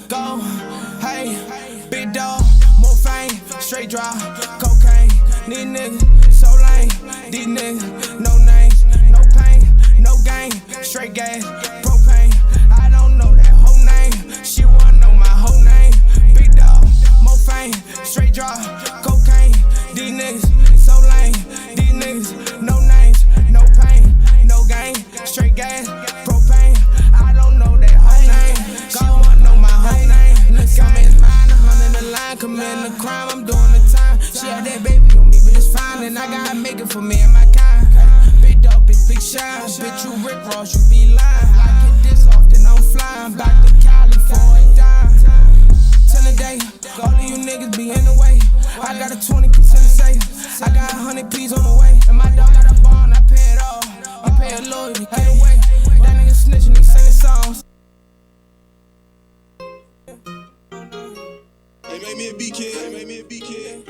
go, hey, big dog, more fame, straight drop, cocaine. These niggas so lame, these niggas no names, no pain, no gain, straight gas, propane. I don't know that whole name, she wanna know my whole name. Big dog, more fame, straight drop, cocaine. These niggas so lame, these niggas no names, no pain, no gain, straight gas, propane. I don't know that whole name, she wanna know my whole name. Got me mine, 100 the line, committing a crime, I'm doing the time. She had that baby on me, but it's fine, and I gotta make it for me and my kind. Big dog, big shine, bitch, you Rick Ross, you be lying. I get this often, I'm flying back to Cali for a dime. Till the day, all of you niggas be in the way. I got a 20% to say, I got 100 P's on the way. And my dog got a bond, I pay it all. You pay a lawyer to get away. That nigga snitching, he singing songs. They made me a B kid, they made me a B kid.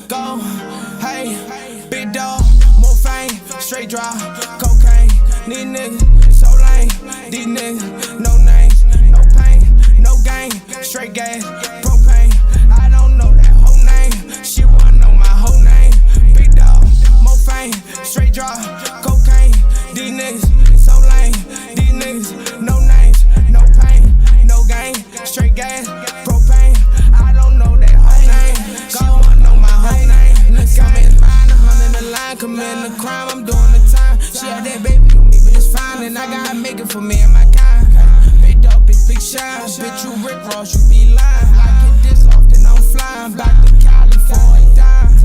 Go, hey, big dog, more fame, straight drop, cocaine. These niggas so lame, these niggas no names, no pain, no gain, straight gas, propane. I don't know that whole name, she wanna know my whole name. Big dog, more fame, straight drop, cocaine. These niggas so lame, these niggas no names, no pain, no gain, straight gas, propane. I don't know that whole name, she wanna know my whole name. Got me mine, 100 the line, committing a crime, I'm doing the time. She had that baby on me, but it's fine, and I gotta make it for me and my kind. Big dog, big shine, bitch, you Rick Ross, you be lying. I get this often, I'm flying back to Cali for a dime.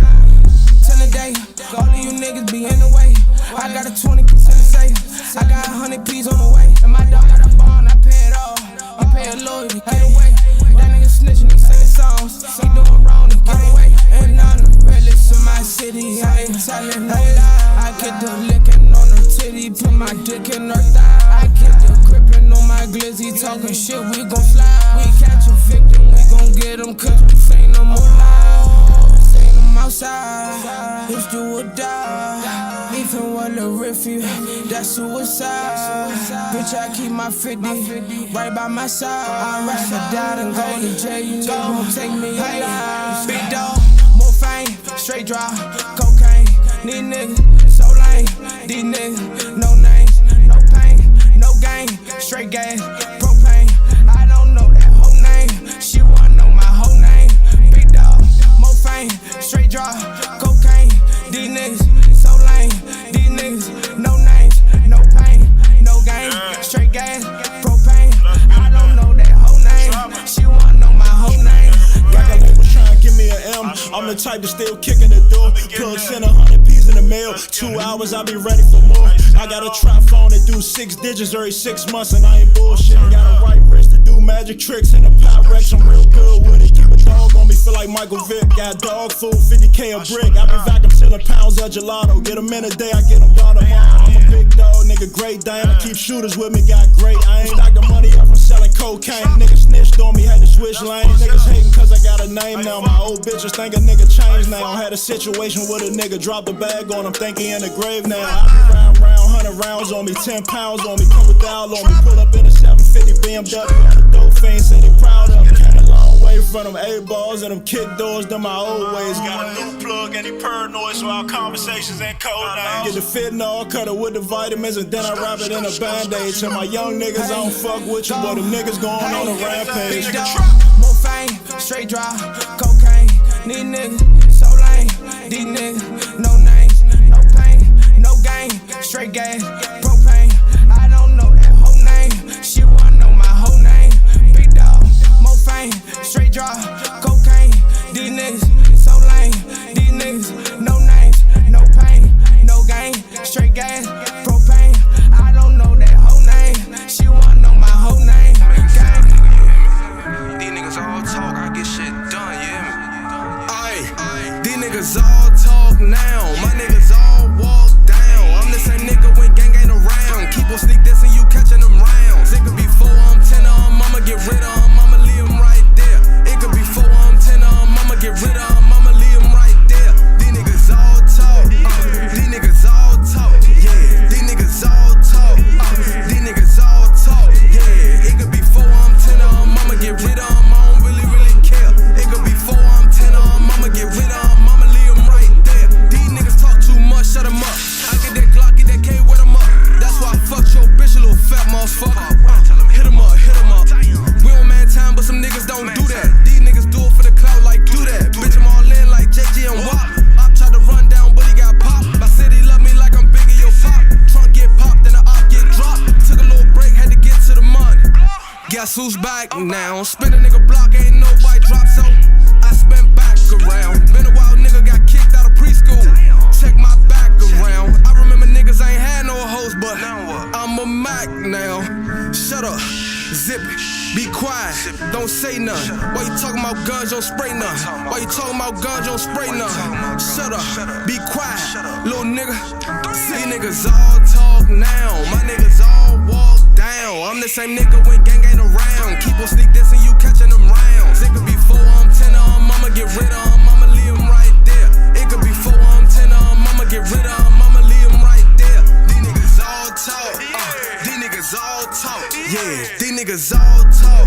Till the day, all of you niggas be in the way. I got a 20% to say, I got 100 P's on the way. And my dog got a bond, I pay it all. You pay a lawyer to get away. That nigga snitching, he singing songs. He doing wrong to get away. And I'm the realest in my city, I ain't telling no lie. I get the licking on her titty, put my dick in her thigh. I get the gripping on my glizzy, talking shit, we gon' slide. We catch a victim, we gon' get him, cause we seen them alive. Seen them outside, if you would die. Even when the riffy, that's suicide. Bitch, I keep my 50 right by my side. I'd rather die than go to jail, you niggas won't take me alive. Big dog, more fame, straight drop, cocaine. These niggas so lame, these niggas no names, no pain, no gain, straight gas, propane. I don't know that whole name, she wanna know my whole name. Big dog, more fame, straight drop, cocaine. These niggas so lame, these niggas no names, no pain, no gain, straight gas, propane. I don't know that whole name, she wanna know my whole name. Like was trying to give me an M, I'm the type to still kicking the door. Plug send 100 P's in the mail, 2 hours I be ready for more. I got a trap phone that do 6 digits every 6 months and I ain't bullshit. Got a right wrist to do magic tricks and a Pyrex, I'm real good with it. Keep a dog on me, feel like Michael Vick. Got dog food, 50K a brick. I be vacuum sealing pounds of gelato. Get 'em in a day, I get 'em by tomorrow. I'm a big dog, nigga, great dame. I keep shooters with me, got great aim. Stack the money up from selling cocaine. Niggas snitched on me, had to switch lanes. Niggas hating cause I got a name now. My old bitches think a nigga changed now. Had a situation with a nigga, dropped the bag on him, think he in the grave now. I be round, 100 rounds on me, 10 pounds on me, come with the owl on me. Pull up in a 750 BMW, the dope fiend say they proud of me. Came a long way from them A-balls and them kick doors, them my old ways. Got a new plug and he paranoid, so our conversations ain't code names. Get the fentanyl, cut it with the vitamins, and then I wrap it in a band-aid. Tell my young niggas I don't fuck with you, but them niggas going on a rampage. Big dog, more fame, straight drop, cocaine. These niggas so lame, these niggas no names, no pain, no gain, straight gas, propane. I don't know that whole name, she wanna know my whole name. Big dog, more fame, straight drop, cocaine. These niggas so lame, these niggas no names, no pain, no gain, straight gas, propane. I don't know that whole name, she wanna know my whole name. Gang. These niggas all talk, I get shit done, yeah. These niggas all talk now, my niggas all walk down. I'm the same nigga Guess who's back now? Spin a nigga block, ain't nobody drop, so I spin back around. Been a while, nigga got kicked out of preschool. Check my back around. I remember niggas ain't had no hoes, but I'm a Mac now. Shut up, zip it, be quiet, don't say nothing. Why you talking about guns, don't spray nothing? Why you talking about guns, don't spray nothing? Shut up, be quiet, little nigga. These niggas all talk now, my niggas all walk down. I'm the same nigga when gang ain't around. Keep on sneak this and you catching them rounds. It could be 4 I'm 10 I'ma get rid of them, I'ma leave them right there. It could be 4 I'm 10 I'ma get rid of them, I'ma leave them right there. These niggas all talk, these niggas all talk, yeah. These niggas all talk,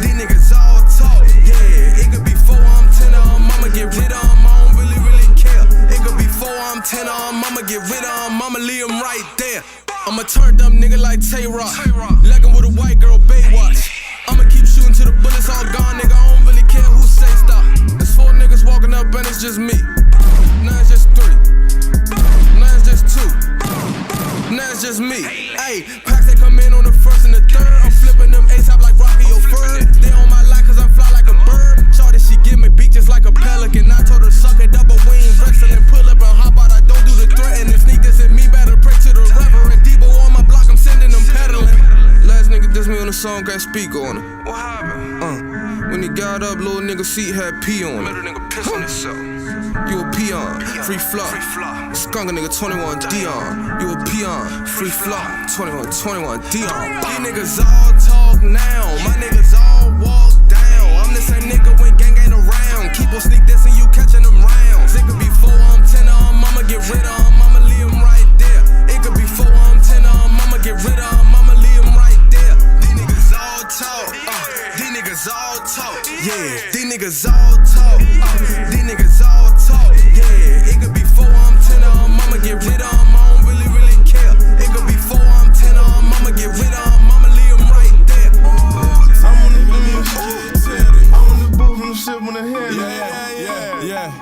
these niggas all talk, yeah. It could be 4 I'm 10 I'ma get rid of them, I don't really care. It could be 4 I'm 10 I'ma get rid of them, I'ma leave them right there. I'm a turned up nigga like Tay-Rock, legging with a white girl, Baywatch. I'ma keep shooting till the bullets all gone, nigga. I don't really care who say stop. There's 4 niggas walking up and it's just me. Now it's just 3. Now it's just 2. Now it's just me. Ayy, packs they come in on the 1st and the 3rd. I'm flipping them ASAP like Rocky or Bird. They on my line cause I fly like a bird. Shorty, she give me beat just like a pelican. I told her suck it, double wing, wrestling. Pull up and hop out, I don't do the threatening. Sneak this in me, better pray to the reverend. Debo on my block, I'm sending them peddling. Last nigga diss me on the song, got speak on it. What happened? When he got up, little nigga seat had pee on it. Let a nigga piss on himself. You a peon, free flop. Skunk a nigga 21 Dion. You a peon, free flop. 21 Dion. These niggas all talk now, my niggas all walk down. I'm the same nigga when gang ain't around. Keep on sneak this and you catching them rounds. It could be 4 I'm 10 I'ma get rid of them, I'ma leave them right there. It could be 4 I'm 10 I'ma get rid of them, I'ma leave them right there. These niggas all talk, these niggas all talk, yeah. These niggas all talk, these niggas all talk, yeah. It could be 4 I'm 10 I'ma get rid of them, I don't really care. It could be 4 I'm 10 I'ma get rid of them, I'ma leave them right there. I'm on the booth and I'm sipping the Henny. Yeah.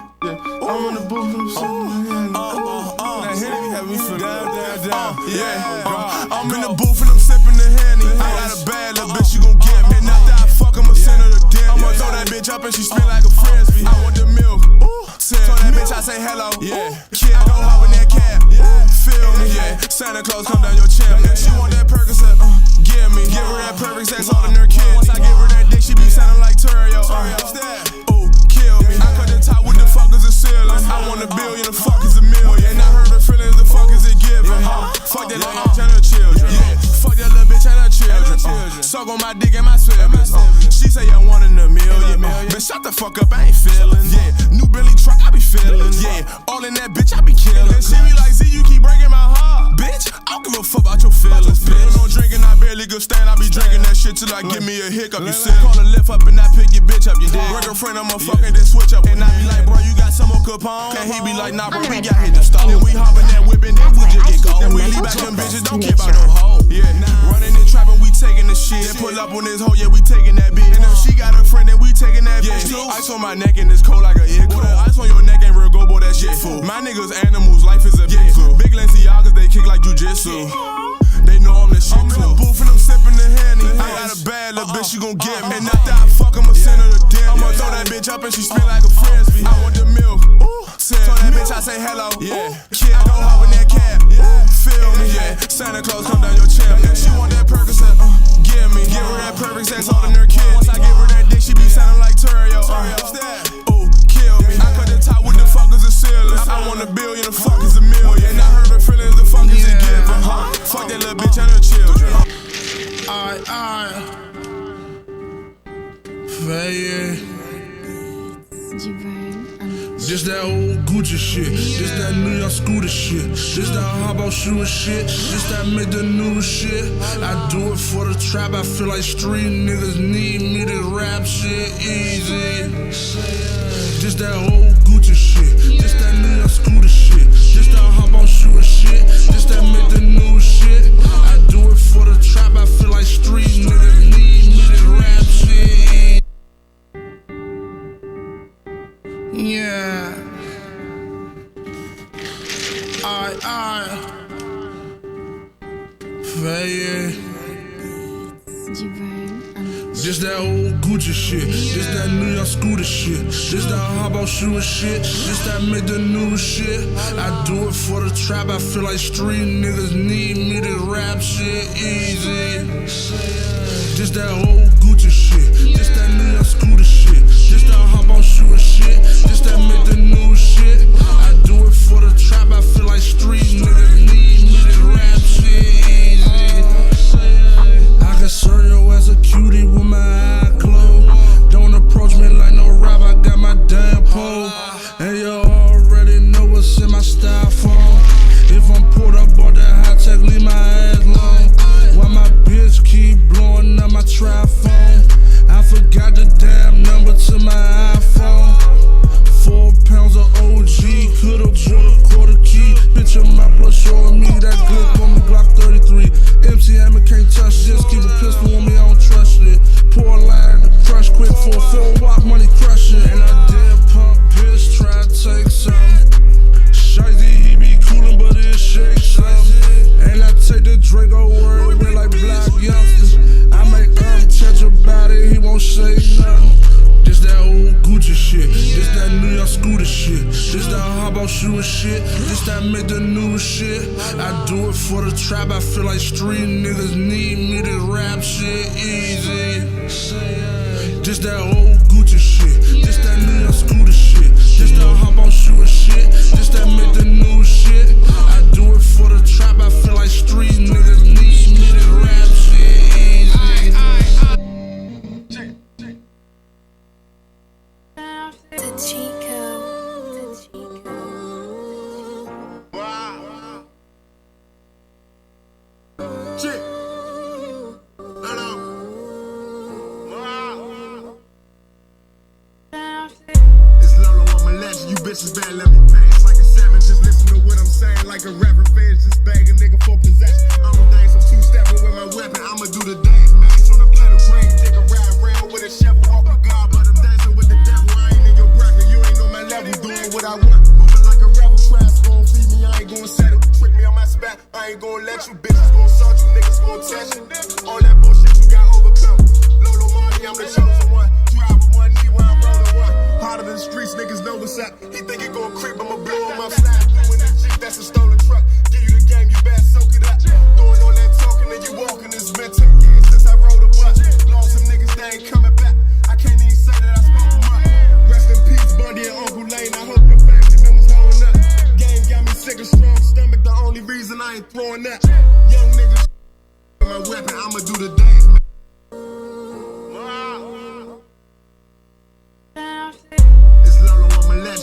I'm on the booth and I'm sipping the Henny. That Henny have me feeling down. Yeah. I'm in the booth and I'm sipping the Henny. I got a bad little bitch, she gon' get me. And after I fuck, I'ma send her to dinner. I'ma throw that bitch up and she spin like a frisbee. I want the milk. Tell that bitch I say hello. Yeah. Kid, go hop in that cab. Feel me? Yeah. Santa Claus come down your chimney. She want that Percocet, give me. Give her that perfect sex all in her kidney. Once I give her that dick, she be sounding like Terrio. Ooh, kill me. I cut the top with the fuckers a ceiling. I want $1 billion, the fuck is $1 million. And I heard her feelings, the fuck is it giving? Fuck that little bitch and her children. Fuck that little bitch and her children. Suck on my dick and my siblings. She say I want $1 million. Bitch, shut the fuck up, I ain't feeling. Yeah, new Billy truck, I be feeling. Yeah, all in that bitch, I be killing. She be like, Z, you keep breaking my heart. Bitch, I don't give a fuck about your feelings. Pills on drinking, I barely could stand. I be drinking that shit till I give me a hiccup. You sit, call a lift up and I pick your bitch up. You dig? Break a friend, I'ma fuck and then switch up. And I be like, bro, you got some more Capone? And he be like, nah, bro, we got hit the stall. And we hoppin' that whip and then we just get go. And we leave back them bitches, don't care about no hoe. Yeah, running and trapping, we taking the shit. Then pull up on this hoe, yeah, we taking that bitch. And if she got a friend, then we taking that bitch too. Ice on my neck and it's cold like a igloo. Ice on your neck ain't real go, boy, that shit fool. My niggas animals, life is a big zoo. Big Balenciagas, they kick like jujitsu. They know I'm the shit too. I'm in the booth and I'm sipping the Henny. I got a bad little bitch, she gon' get me. And after I fuck, I'ma send her to dinner. I'ma throw that bitch up and she spin like a frisbee. I want the milk. Tell that bitch I say hello. Yeah. Kid, go hop in that cab. Feel me? Yeah. Santa Claus come down your chimney. She want that Percocet, give me. Give her that perfect sex all in her kidney. Once I give her that dick, she be sounding like Terrio. Ooh, kill me. I cut the top with the fuckers a ceiling. I want $1 billion, the fuck is $1 million. And I heard her feelings, the fuck is it giving? Fuck that little bitch and her children. Alright. Yeah. Just that old Gucci shit, just that New York scooter shit, just that hop out shooting shit, just that make the new shit. I do it for the trap, I feel like street niggas need me to rap shit easy. Just that old Gucci shit, just that New York scooter shit, just that hop out shooting shit, just that make the new shit. I do it for the trap, I feel like street niggas need me to rap shit easy. Yeah. Yeah. This that old Gucci shit. This that New York scooter shit. This that hobble shooting shit. This that make the new shit. I do it for the trap. I feel like street niggas need me to rap shit easy. This that old Gucci shit. This that New York scooter shit. This that hobble shooting shit. This that make the new shit. I do it for the trap. I feel like street niggas need me to rap shit easy. I can serve your ass a cutie with my eye closed. Don't approach me like no rap, I got my damn pole. And you already know what's in my styrofoam. If I'm pulled up on that high tech, leave my ass long. While my bitch keep blowing up my tri-phone. I forgot the damn number to my iPhone. 4 pounds of OG, could've bought a quarter key. Picture my blood showing me that Glock on me, Glock 33. MC Hammer can't touch this, keep a pistol on me, I don't trust it. Pour a line, crush quick for a 4-watt, money crush it. And I did pump piss, try to take some. Shizzy, he be coolin', but it shakes some. And I take the Draco word with like black youngsters. I make touch about it, he won't say nothing. This that old Gucci shit. This that New York scooter shit. This that hobble shooting shit. This that make the new shit. I do it for the trap. I feel like street niggas need me to rap shit easy. This that old Gucci shit. This that New York scooter shit. This that hobble shooting shit. This that make the new shit. I do it for the trap. I feel like street niggas need me to rap shit easy. Bitches bad, let me pass like a 7. Just listen to what I'm saying, like a rapper feds. Just bag a nigga for possession. I'm a dance, I'm 2-stepping with my weapon. I'ma do the dance, max on the planet brain. Take a ride round with a shovel, walk with God, but I'm dancing with the devil. I ain't in your bracket, you ain't on my level. Doing what I want, moving like a rebel. Trash gon' feed me, I ain't gon' settle. Trick me on my spot, I ain't gon' let you. Bitches gon' salt you, niggas gon' test you. All that bullshit you got overcome. Lolo Marty, I'm the chosen one. Drive with one knee while I'm rolling one. Harder than the streets, niggas know what's up. He think he gon' creep, I'ma blow him up. Slide through in that Jeep, that's a stolen truck. Give you the game, you better soak it up. Doing all that talking and you walking, it's been 10 years since I rode a bus. Lost some niggas, they ain't coming back. I can't even say that I spoke them up. Rest in peace, Bundy and Uncle Lane. I hope your family members holding up. Game got me sick and strong stomach, the only reason I ain't throwing that. Young niggas with my weapon, I'ma do the dance.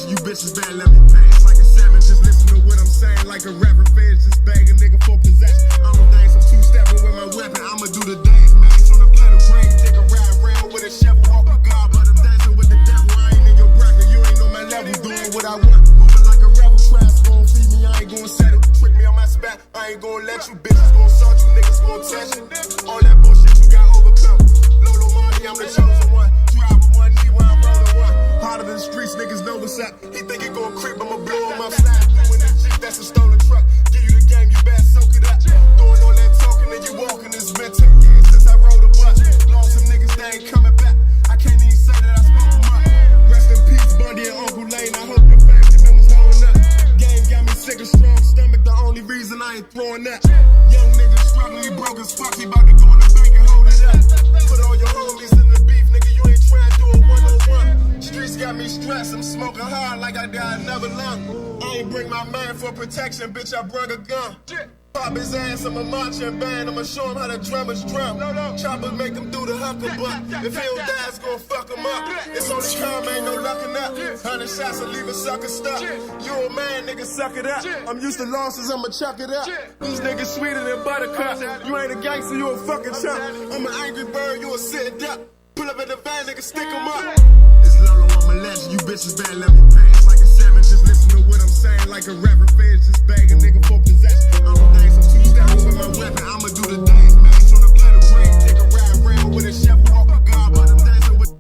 You bitches bad, let me pass like a 7. Just listen to what I'm saying, like a rapper feds. Just bag a nigga for possession. I'm a dance, I'm 2-stepping with my weapon. I'ma do the dance, max on the planet brain. Take a ride round with a shovel, walk with God, but I'm dancing with the devil. I ain't in your bracket, you ain't on my level. Doing what I want, moving like a rebel. Trash gon' feed me, I ain't gon' settle. Trick me on my spot, I ain't gon' let you. Bitches gon' salt you, niggas gon' test you. All that bullshit you got overcome. Lolo Marty, I'm the chosen one. Drive with one knee while I'm rolling one. Harder than the streets, niggas know what's up. He think he gon' creep, I'ma blow him up. Slide through in that Jeep, that's a stolen truck. Give you the game, you better soak it up. Doing all that talking and you walking, it's been 10 years since I rode a bus. Lost some niggas, they ain't coming back. I can't even say that I spoke them up. Rest in peace, Bundy and Uncle Lane. I hope your family members holding up. Game got me sick and strong stomach, the only reason I ain't throwing that. Young niggas struggling, he broke as fuck. He about to go in the bank and hold it up. Put all your homies in the beef, nigga, you ain't trying to do it one-on-one. Streets got me stressed, I'm smoking hard like I got another lung. I ain't bring my man for protection, bitch, I brung a gun. Pop his ass, I'ma march and band, I'ma show him how the drummers drum. Choppers make him do the hucker, but if he don't die, it's gon' fuck him up. It's only karma, ain't no luckin' up. 100 shots will leave a sucker stuck. You a man, nigga, suck it up. I'm used to losses, I'ma chuck it up. These niggas sweeter than buttercup. You ain't a gangster, you a fucking chump. I'm an angry bird, you a sitting duck. Pull up in the van, nigga, stick him up. It's Lolo, I'm a legend, you bitches bad, let me pass like a 7. Just listen to what I'm saying, like a rapper feds. Just bag a nigga for possession. I'm a dance, I'm 2-stepping with my weapon. I'ma do the dance, max on the planet brain. Take a ride round with a shovel, walk with God, but I'm dancing with.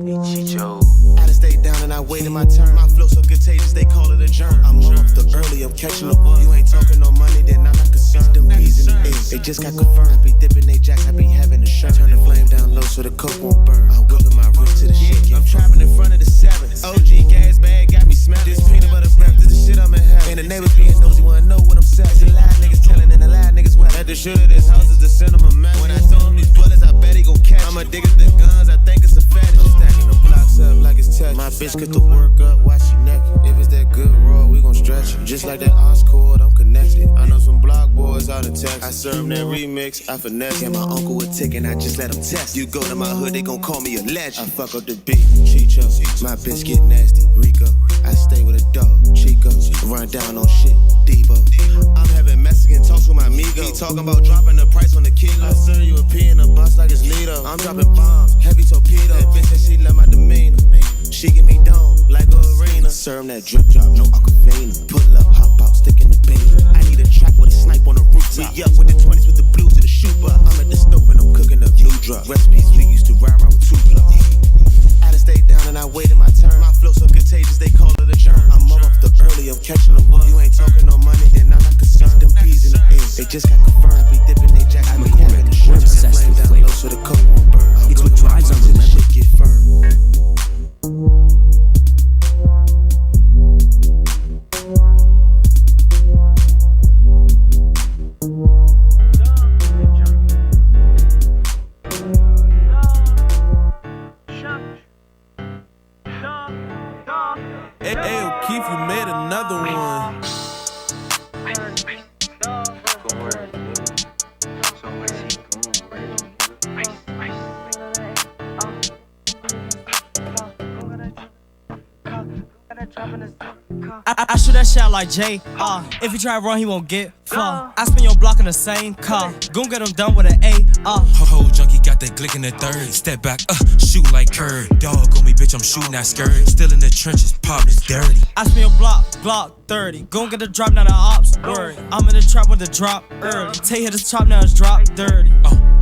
Hey, Chicho. Out of state down and I waited my turn. My flow so contagious, they call it a germ. I'm up the early, I'm catching a bug. You ain't talking no money, then I'm not concerned. Them bees in the They just got confirmed. I be dipping they jacks, I be having a shirt. Turn the flame down low so the coke won't burn. I'm whipping my wrist to the shit. I'm trapping in front of the 7. OG gas bag got me smelling. This peanut butter breath, this the shit I'm in hell. And the neighbors being nosy wanna know what I'm selling. The loud niggas telling and the loud niggas well. At the shoot of this house is the cinema man. When I throw him these bullets, I bet he gon' catch. I'm addicted to guns, I think it's a fetish. I'm stacking them blocks up like it's touch. My bitch could the work up, watch she naked. If it's that good raw, we gon' stretch it. Just like that Oscord, I'm connected. I know some block boys out in Texas. I serve them that remix, I finesse. And my uncle a tick and I just let him test. You go to my hood, they gon' call me a legend. I fuck up the beat, Chicho. My bitch get nasty, Rico. I stay with a dog, Chico. Run down on shit, Debo. I'm having Mexican talks with my amigo. He talking about dropping the price on the kilo. I serve you a pee in a bus like it's Lido. I'm dropping bombs, heavy torpedo. That bitch said she love my demeanor. She get me down like a arena. Serve that drip drop, no aquafina. Pull up, hop out, stick in the beam. I need a track with a snipe on the rooftop. We up with the 20s with the blues to the shoe bar. I'm at the stove and I'm cooking up new drop. Recipes we used to ride around with 2 blocks. I done stayed down and I waited my turn. My flow so contagious, they call it a germ. I'm up the early, I'm catching the one. You ain't talking no money, then I'm not concerned. Them peas in the air, they just got confirmed. I be dipping they jacks, I be having the shirt. Turn the flame down low so the coke won't burn. It's what drives on the shit get firm. Hey, O'Keefe, you made another one. I shoot that shot like Jay. If he try to run, he won't get far. I spin your block in the same car. Gon' get him done with an A. Ho junkie got that glick in the third. Step back, shoot like Curry. Dog on me, bitch, I'm shooting that skirt. Still in the trenches, pop is dirty. I spin your block, Glock 30. Gon' get the drop, now the ops worry. I'm in the trap with the drop early. Tay hit his top, now it's drop dirty.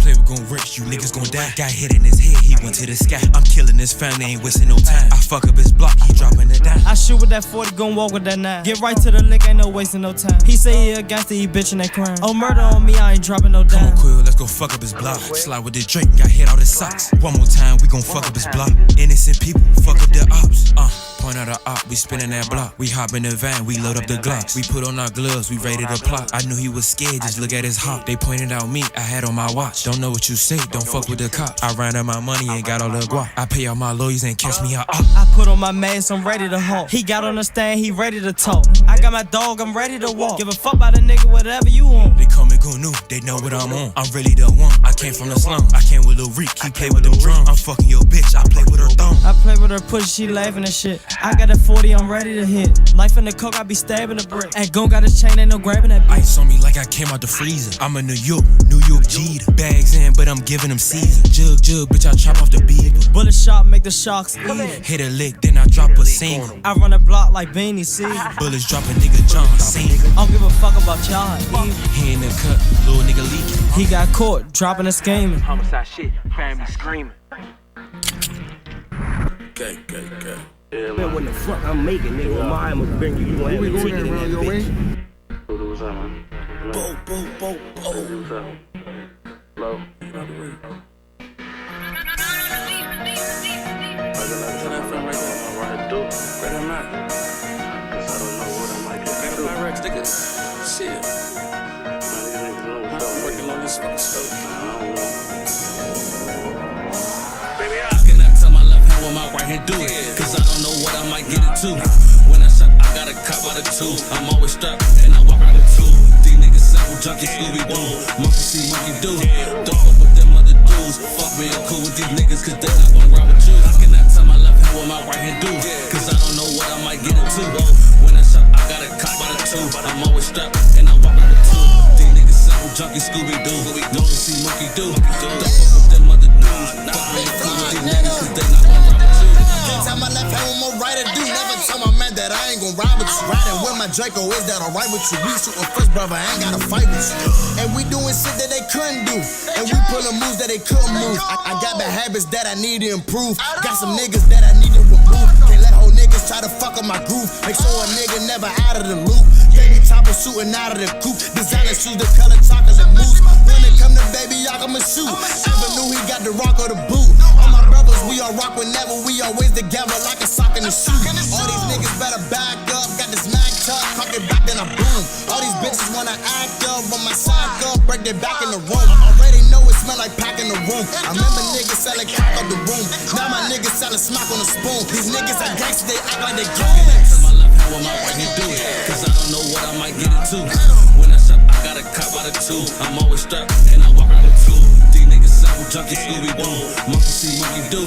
Play with gon' rich, you niggas gon' die. Got hit in his head, he went to the sky. I'm killing this family, ain't wasting no time. I fuck up his block, he dropping it down. I shoot with that 40, gon' walk with that 9. Get right to the lick, ain't no wasting no time. He say he a gangster, he bitchin' that crime. Oh, murder on me, I ain't dropping no dime. Come on, Quill, let's go fuck up his block. Slide with the drink, got hit out his socks. One more time, we gon' fuck up his block. Innocent people, fuck up their ops. Point out a op, we spinning that block. We hop in the van, we load up the Glocks. We put on our gloves, we ready to plot. I knew he was scared, just look at his hop. They pointed out me, I had on my watch. Don't know what you say, don't fuck with the cops. I ran out my money and got all the guap. I pay all my lawyers and catch me out. I put on my mask, I'm ready to halt. He got on the stand, he ready to talk. I got my dog, I'm ready to walk. Give a fuck about a nigga, whatever you want. They call me Gunu, they know what I'm on. I'm really the one, I came from the slum. I came with Lil Reek, he play with them drums. I'm fucking your bitch, I play with her thumb. I play with her pussy, she laughing and shit. I got a 40, I'm ready to hit. Life in the coke, I be stabbing the brick. And gon' got his chain, ain't no grabbing that bitch. Ice on me like I came out the freezer. I'm a New York Jeter. Bags in, but I'm giving them season. Jug, bitch, I chop off the beat. Bullet shot, make the sharks eat. Hit a lick, then I drop a single. I run a block like Beanie C. Bullets drop a nigga John Cena. I don't give a fuck about y'all. He in the cut, little nigga leaking. He got caught, dropping a scheming. Homicide shit, family screaming. Okay. Man, what the fuck I'm making, nigga? I'ma bring you. You gonna have a ticket in that bitch. What's up, man? Low. Shit. I'm working on this fucking stuff. I cannot tell my left hand what my right hand do it, cause I don't know what I might get into. When I shot, I got a cop out of 2. I'm always strapped and I walk out of 2. These niggas sample junkie Scooby-Doo. Monkey see, monkey do. Don't fuck with them other dudes. Fuck being cool with these niggas, cause they not gonna ride with you. I cannot tell my left hand what my right hand do, cause I don't know what I might get into. When I shot, I got a cop out of 2. I'm always strapped and I walk out of 2. These niggas sample junkie Scooby-Doo. Monkey see, monkey do. Don't fuck with them other dudes. Fuck being cool with these niggas, cause they not gonna ride with you. Can't tell my left hand what my right to do. Never tell my man that I ain't gon' ride with you. Riding with my Draco, is that alright with you? We shootin' first, brother, I ain't gotta fight with you. And we doing shit that they couldn't do. And we pullin' moves that they couldn't move. I got bad habits that I need to improve. Got some niggas that I need to remove. Can't let whole niggas try to fuck up my groove. Make sure a nigga never out of the loop. Baby Topper shooting out of the coop. Designer shoes, the color chocolate mousse. When it come to baby, y'all I'ma shoot. Avenue, he got the rock or the boot. All my brothers, we all rock whenever. We always together like a sock in the shoe. All these niggas better back up. Got this Mac tuck, cock it back, then I boom. All these bitches wanna act up, but my side up, break their back in the room. Already know it smell like pack in the room. I remember niggas selling crack out the room. Now my niggas selling smack on the spoon. These niggas are gangsters, they act like they gangs. To my left hand with my right hand do it, cause I don't know what I might get into. When I shop, I got a cop out of two. I'm always strapped and I walk out the two. These niggas sample junkie Scooby-Doo. Monkey see, monkey do.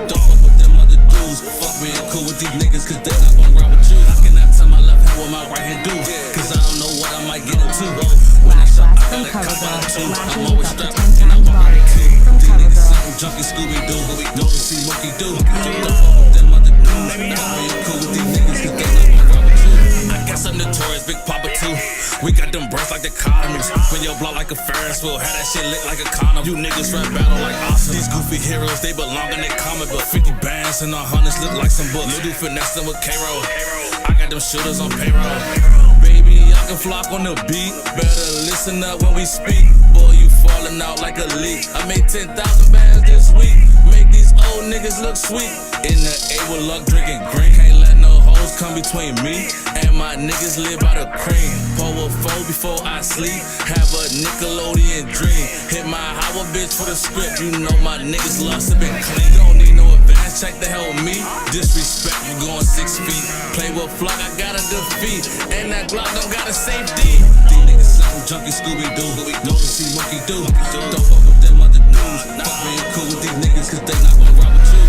Don't fuck with them other dudes. Fuck being cool with these niggas, cause they not gon' ride with you. I cannot tell my left hand what my right hand do, cause I don't know what I might get into. When I shop, I got a cop out of two. I'm always strapped and I walk out the two. These niggas sample junkie Scooby-Doo. Monkey see, monkey do. Don't fuck with them other dudes. Fuck being cool with these niggas, cause they not gon' ride with you. I guess I'm notorious, Big Papa too. We got them breasts like the economies. Spin your block like a Ferris wheel. Had that shit lit like a condom. You niggas rap battle like awesome. These goofy heroes, they belong in their comic book. 50 bands and 100s look like some books. Lil' finessing with K-Roll. I got them shooters on payroll. Baby, I can flock on the beat. Better listen up when we speak. Boy, you falling out like a leak. I made 10,000 bands this week. Make these old niggas look sweet. In the A with luck drinking green. Can't let no hoes come between me and my niggas live by the cream. Pour a foe before I sleep. Have a Nickelodeon dream. Hit my hour bitch for the script. You know my niggas lost have been clean. Don't need no advance check to help me. Disrespect, you going 6 feet. Play with flock, I gotta defeat. And that Glock don't got a safety. These niggas sound junkie Scooby-Doo. Monkey see, monkey do. Don't fuck with them other dudes. Fuck being cool with these niggas, cause they not gon' ride with you.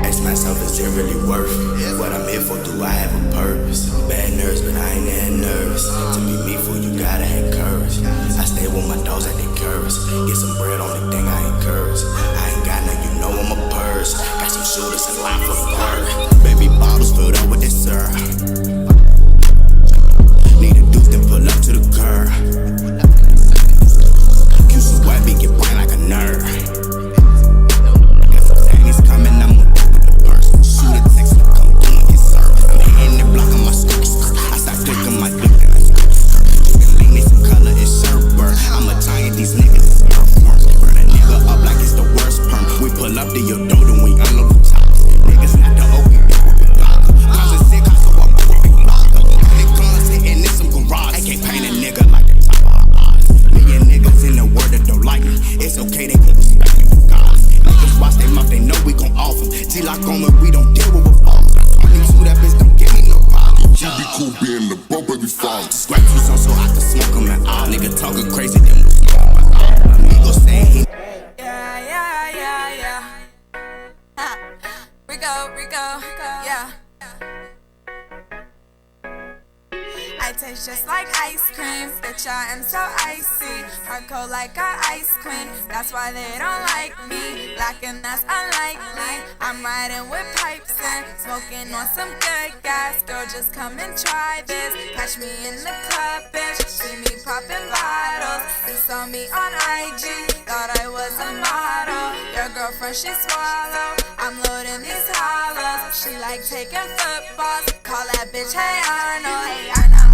Ask myself, is it really worth it? What I'm here for, do I have a purpose? Bad nerves, but I ain't that nervous. To be me for you, gotta have courage. I stay with my dogs like they curves. Get some bread on the thing I encourage. I ain't got none, you know I'm a purse. Got some shooters in line for the bird. Baby bottles filled up with this syrup. Need a deuce, then pull up to the curb. You so white, be get blind like a nerd. Coming, I'm gonna go with the purse. Shoot a text, look, come through and get served. I'm hitting the block on my skirt. I start flicking my dick and I skirt. You can leave me some color and shirt burn. I'm a giant, these niggas is earthworms. Burn a nigga up like it's the worst perm. We pull up to your door, then we unload the tops. Niggas not the OP, they with the blocker. Cause it's sick, so I go with big blocker. Big guns hitting in some garage. I can't paint a nigga like a top of odds. Million niggas in the world that don't like me. It's okay, they can respect me for God. Niggas watch they mouth, they know we gon' off them. T-lock on me, we don't deal with revolvers. These who that bitch don't give me no problem. You be cool being the bump of these fathers. Scratch you some so I can smoke them and all. Nigga talking crazy, then we smoke my all. My amigo saying he Rico, yeah. I taste just like ice cream, bitch, I am so icy. Hard cold like a ice queen, that's why they don't like me. Lacking, that's unlikely. I'm riding with pipes and smoking on some good gas. Girl, just come and try this. Catch me in the club, bitch. See me popping bottles. You saw me on IG, thought I was a model. Your girlfriend, she swallow. I'm loading these hollows. She like taking footballs. Call that bitch, hey Arnold. Hey Arnold.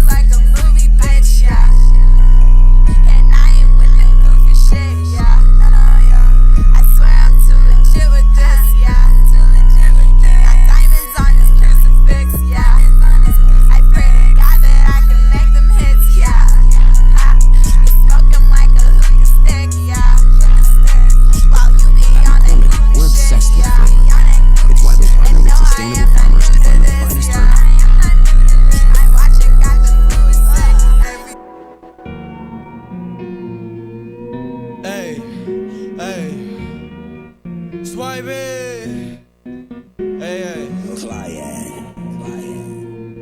Like a movie, bitch, yeah.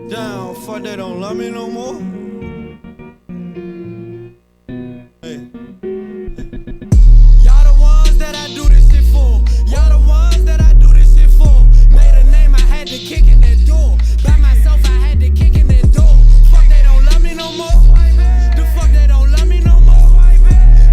Damn, fuck, they don't love me no more. Hey. Y'all the ones that I do this shit for. Y'all the ones that I do this shit for. Made a name, I had to kick in that door. By myself, I had to kick in that door. Fuck, they don't love me no more. The fuck, they don't love me no more.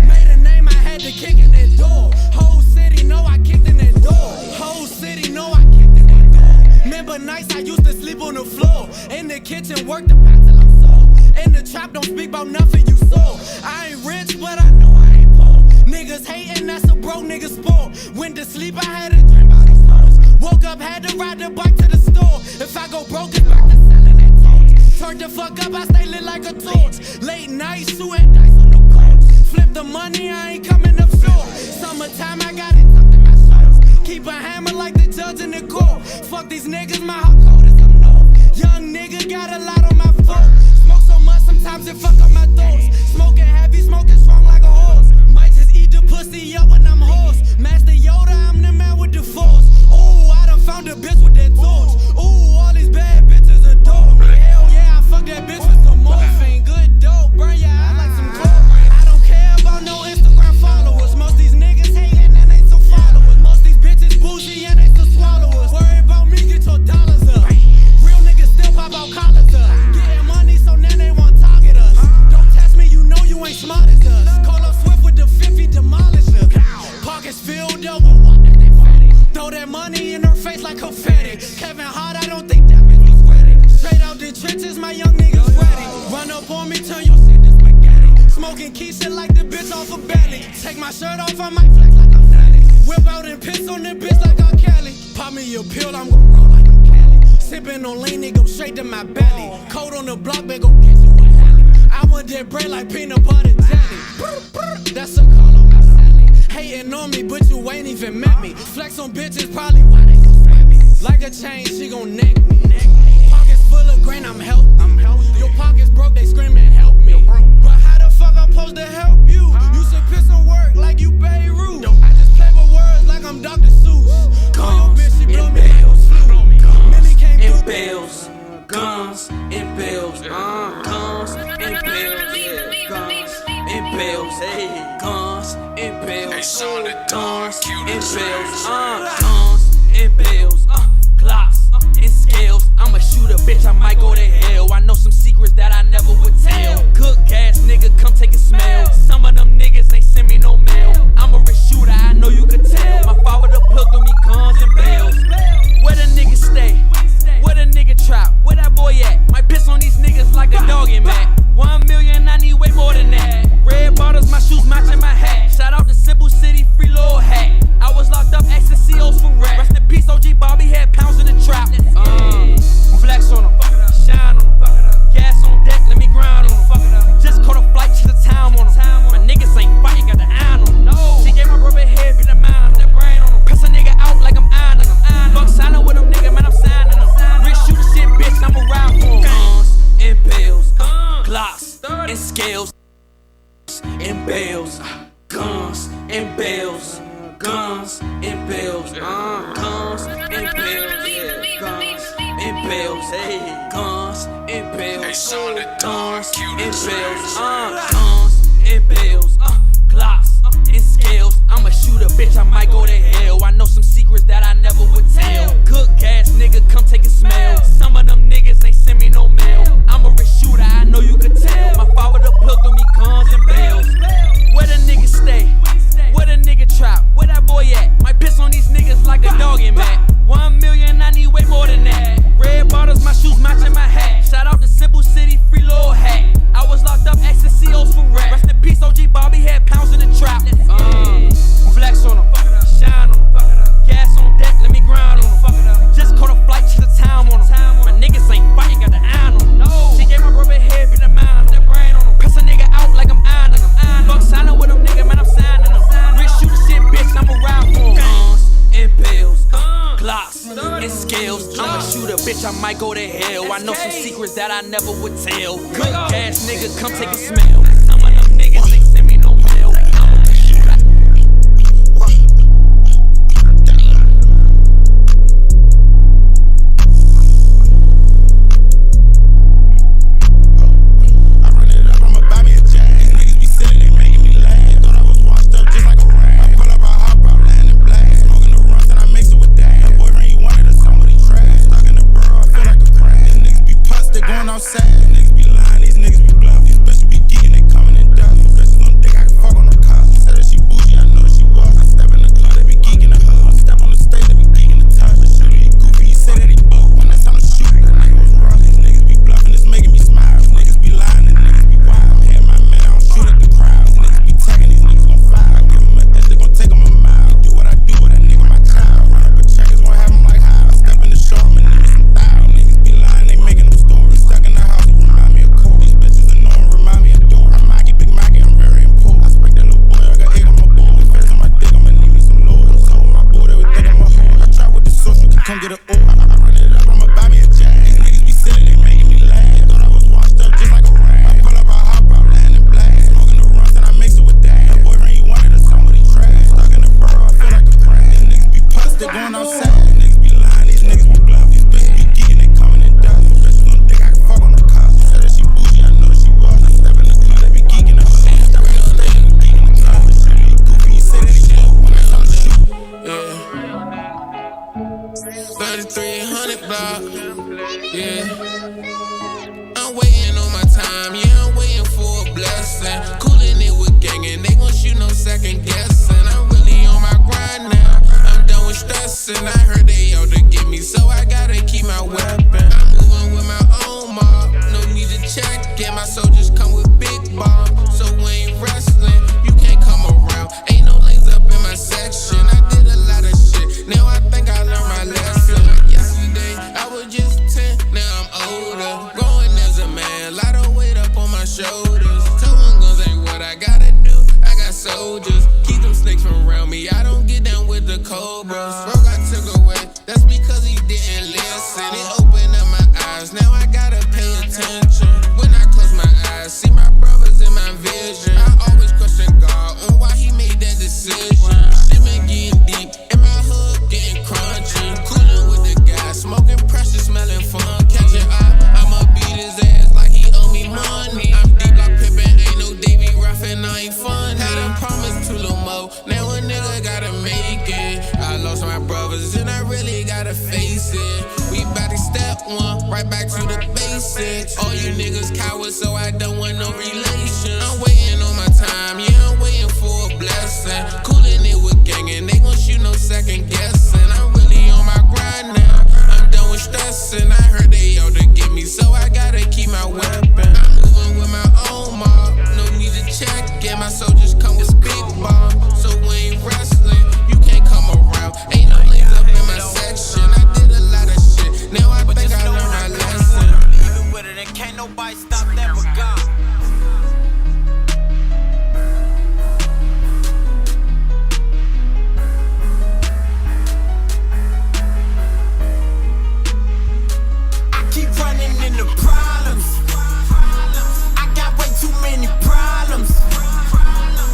Made a name, I had to kick in that door. Whole city know I kicked in that door. Whole city know I kicked in that door. Remember nights I used to sleep on the floor. In the kitchen, work the pot till I'm sore. In the trap, don't speak about nothing you saw. I ain't rich, but I know I ain't poor. Niggas hating, that's a broke nigga sport. Went to sleep, I had a dream about these hoes. Woke up, had to ride the bike to the store. If I go broke, it's back to selling that torch. Turn the fuck up, I stay lit like a torch. Late night, shooting dice on the court. Flip the money, I ain't coming up short. Summertime, I got it tucked in my shorts. Keep a hammer like the judge in the court. Fuck these niggas, my heart cold as I'm north. Young nigga got a lot on my phone. Smoke so much, sometimes it fuck up my thoughts. Smoking heavy, smoking strong like a horse. Might just eat the pussy up when I'm hoarse. Master Yoda, I'm the man with the force. Ooh, I done found a bitch with that torch. Ooh, all these bad bitches adore me. Hell yeah, I fuck that bitch with some morphine. Good dope, burn your eye like some chlorine. I don't care about no Instagram followers. Most these niggas hating and they some followers. Most these bitches bougie and they some swallowers. Worry about me, get your dollars up. Real niggas still pop out collars up. Getting money, so now they want target us. Don't test me, you know you ain't smart as us. Call up Swift with the 50 demolisher. Pockets filled up with what they fatty. Throw that money in her face like confetti. Kevin Hart, I don't think that bitch was ready. Straight out the trenches, my young niggas ready. Run up on me, turn your shit to spaghetti. Smoking Keisha like the bitch off a belly. Take my shirt off, I might flex like I'm Nelly. Whip out and piss on the bitch like I'm Kelly. Pop me a pill, I'm gon' roll like I'm Kelly. Sippin' on lean, it go straight to my belly. Cold on the block, they gon' get you with Helly. I want that bread like peanut butter jelly. That's a call on my Sally. Hating on me, but you ain't even met me. Flex on bitches, probably why they so me. Like a chain, she gon' neck me. Pockets full of grain, I'm healthy. Your pockets broke, they screaming, help me. But how the fuck I'm supposed to help you? You should put some work like you Beirut. I just play with words like I'm Dr. Seuss. Call your bitch, she blow me like a flute. Millie came through. Bills, guns, and bills, guns, and bills, yeah, guns, and bills, hey, guns, and bills, guns, and bills, guns, and bills, Glocks, and scales. I'm a shooter, bitch, I might go to hell. I know some secrets that I never would tell. Cook gas, nigga, come take a smell. Some of them niggas ain't send me no mail. I'm a rich shooter, I know you could tell. My father the plug through me guns and bills. Where the niggas stay? Where the nigga trap? Where that boy at? Might piss on these niggas like a dog in Mac. 1 million, I need way more than that. Red bottles, my shoes matching my hat. Shout out to Simple City, free little hat. I was locked up, ex-COs for rap. Rest in peace, OG Bobby had pounds in the trap. Flex on them, shine on them. Gas on deck, let me grind on them. Just caught a flight to the town on them. My niggas ain't fighting, got the iron on them. She gave my rubber head, beat the mind on them. Press a nigga out like I'm ironing them. Fuck signing with them, nigga, man, I'm signing them. Rich shooter shit, bitch, I'ma ride for them. Guns and bills, Glocks and scales, and bills, guns and bills, guns and bills, guns and bills, yeah, guns and bills, hey, guns and bills, guns and bills, guns and bills, Glocks and scales. I'm a shooter, bitch, I might go to hell. I know some secrets that I never would tell. Cook gas, nigga, come take a smell. Some of them niggas ain't send me no mail. I'm a rich shooter, I know you could tell. My father the plug through me guns and bills. Where the niggas stay? Where the nigga trap? Where that boy at? Might piss on these niggas like a dog in Mac. 1 million, I need way more than that. Red bottles, my shoes matching my hat. Shout out to Simple City, free little hat. I was locked up, ex-COs for rap. Rest in peace, OG Bobby had pounds in the trap. Flex on them, shine on them. Gas on deck, let me grind on them. Just caught a flight to the town on them. My niggas ain't fighting, got the iron on them. She gave my rubber head, beat the mind on them. Press a nigga out like I'm ironing them. Fuck signing with them, nigga, man, I'm signing them. Rich shooter shit, bitch, I'ma ride for them. Guns and bills, Glocks and scales. I'm a shooter, bitch, I might go to hell. I know some secrets that I never would tell. Good gas, nigga, come take a smell. Some of them niggas ain't send me no mail. I'm a shooter. outside. Niggas be lying, these niggas be bluff. These bitches be geeking, they coming in dust. These bitches don't think I can fuck on no cops. Said that she bougie, I know she was. I step in the club, they be geeking the hub. Step on the stage, they be geeking the touch. The shooter, he goofy, he say that he bold. When it's time to shoot, that nigga was rough. These niggas be bluffing, it's making me smile. These niggas be lying, and niggas be wild. I'm here, my man, I don't shoot at the crowd. These niggas be tagging, these niggas gon' fire. I give them a edge, they gon' take them a mile. Do what I do with that nigga, my child. Run up with checkers, won't have them like how. Step in the show, I'ma need me some thigh. Niggas be lying, they making them stories. Stuck in the house, it remind me of Cole. These bitches annoying, remind me of Dora. I'm Mikey, Big Mikey, I'm very important. I spank that little boy, I got egg on my board. With face on my dick, I'ma need me some lord. I'm so with my boy, they would think I'm a whore. I try with the sauce, you can come get an oar. I run it up, I'ma buy me a jack. These niggas be silly, they making me laugh. Thought I was washed up just like a rag. I pull up, I hop out, land in black. Smoking the runs, and I mix it with that. That boyfriend, he wanted a song, but he trash. Stuck in the burrow, I feel like a crab. These niggas be pussed, they going outside. These niggas be lying, these niggas be bluff. These bitches be geeking, they coming in dust. These bitches don't think I can fuck on no cops. Said that she bougie, I know she was. I step in the club, they be geeking the hub. Step in the stage, they be geeking the touch. The shooter, he goofy, he say that he bold. When it's time to shoot. Yeah. 3300 block. Yeah. I'm waiting on my time. Yeah, I'm waiting for a blessing. Cooling it with gang and they gon' shoot no second guessing. I'm really on my grind now. I'm done with stressing. I heard they out to get me, so I gotta keep my weapon. I'm moving with my own mob. No need to check it. My soldiers come with big bombs, so we ain't wrestling. You can't come around. Ain't no lanes up in my section. I did a lot of shit. Now I think I learned my lesson. Yesterday I was just 10. Now I'm older. Growing as a man. Lot of weight up on my shoulders. Towing guns ain't what I gotta do. I got soldiers. Keep them snakes from around me. I don't get down with the cobras. Bro got took away. That's because he didn't listen. It opened up my eyes. Now I gotta pay attention. When I close my eyes, see my brothers in my vision. I always question God on why he made that decision. Shit been getting deep. In my hood, getting crunchy. Cooling with the guys. Smoking pressure, smelling fun. Catching up. I'ma beat his ass like he owe me money. I'm deep like Pippin. Ain't no Davy Ruffin. I ain't fun. Had a promise to Lil Mo. Now a nigga gotta make it. I lost my brothers and I really gotta face it. We bout to step one, right back to the basics. All you niggas cowards, so I don't want no relation. I'm waiting on my time, yeah, I'm waiting for a blessing. Cooling it with gang and they gon' shoot no second guessing. I'm really on my grind now, I'm done with stressing. I heard they out to get me, so I gotta keep my weapon. I'm moving with my own mob, no need to check it. My soldiers come with big bombs, so we ain't wrestling. You can't come around, ain't no lanes up in my section. I did a lot of shit, now I think I learned my lesson. Even with it, and can't nobody stop that but God. I keep running into problems. I got way too many problems.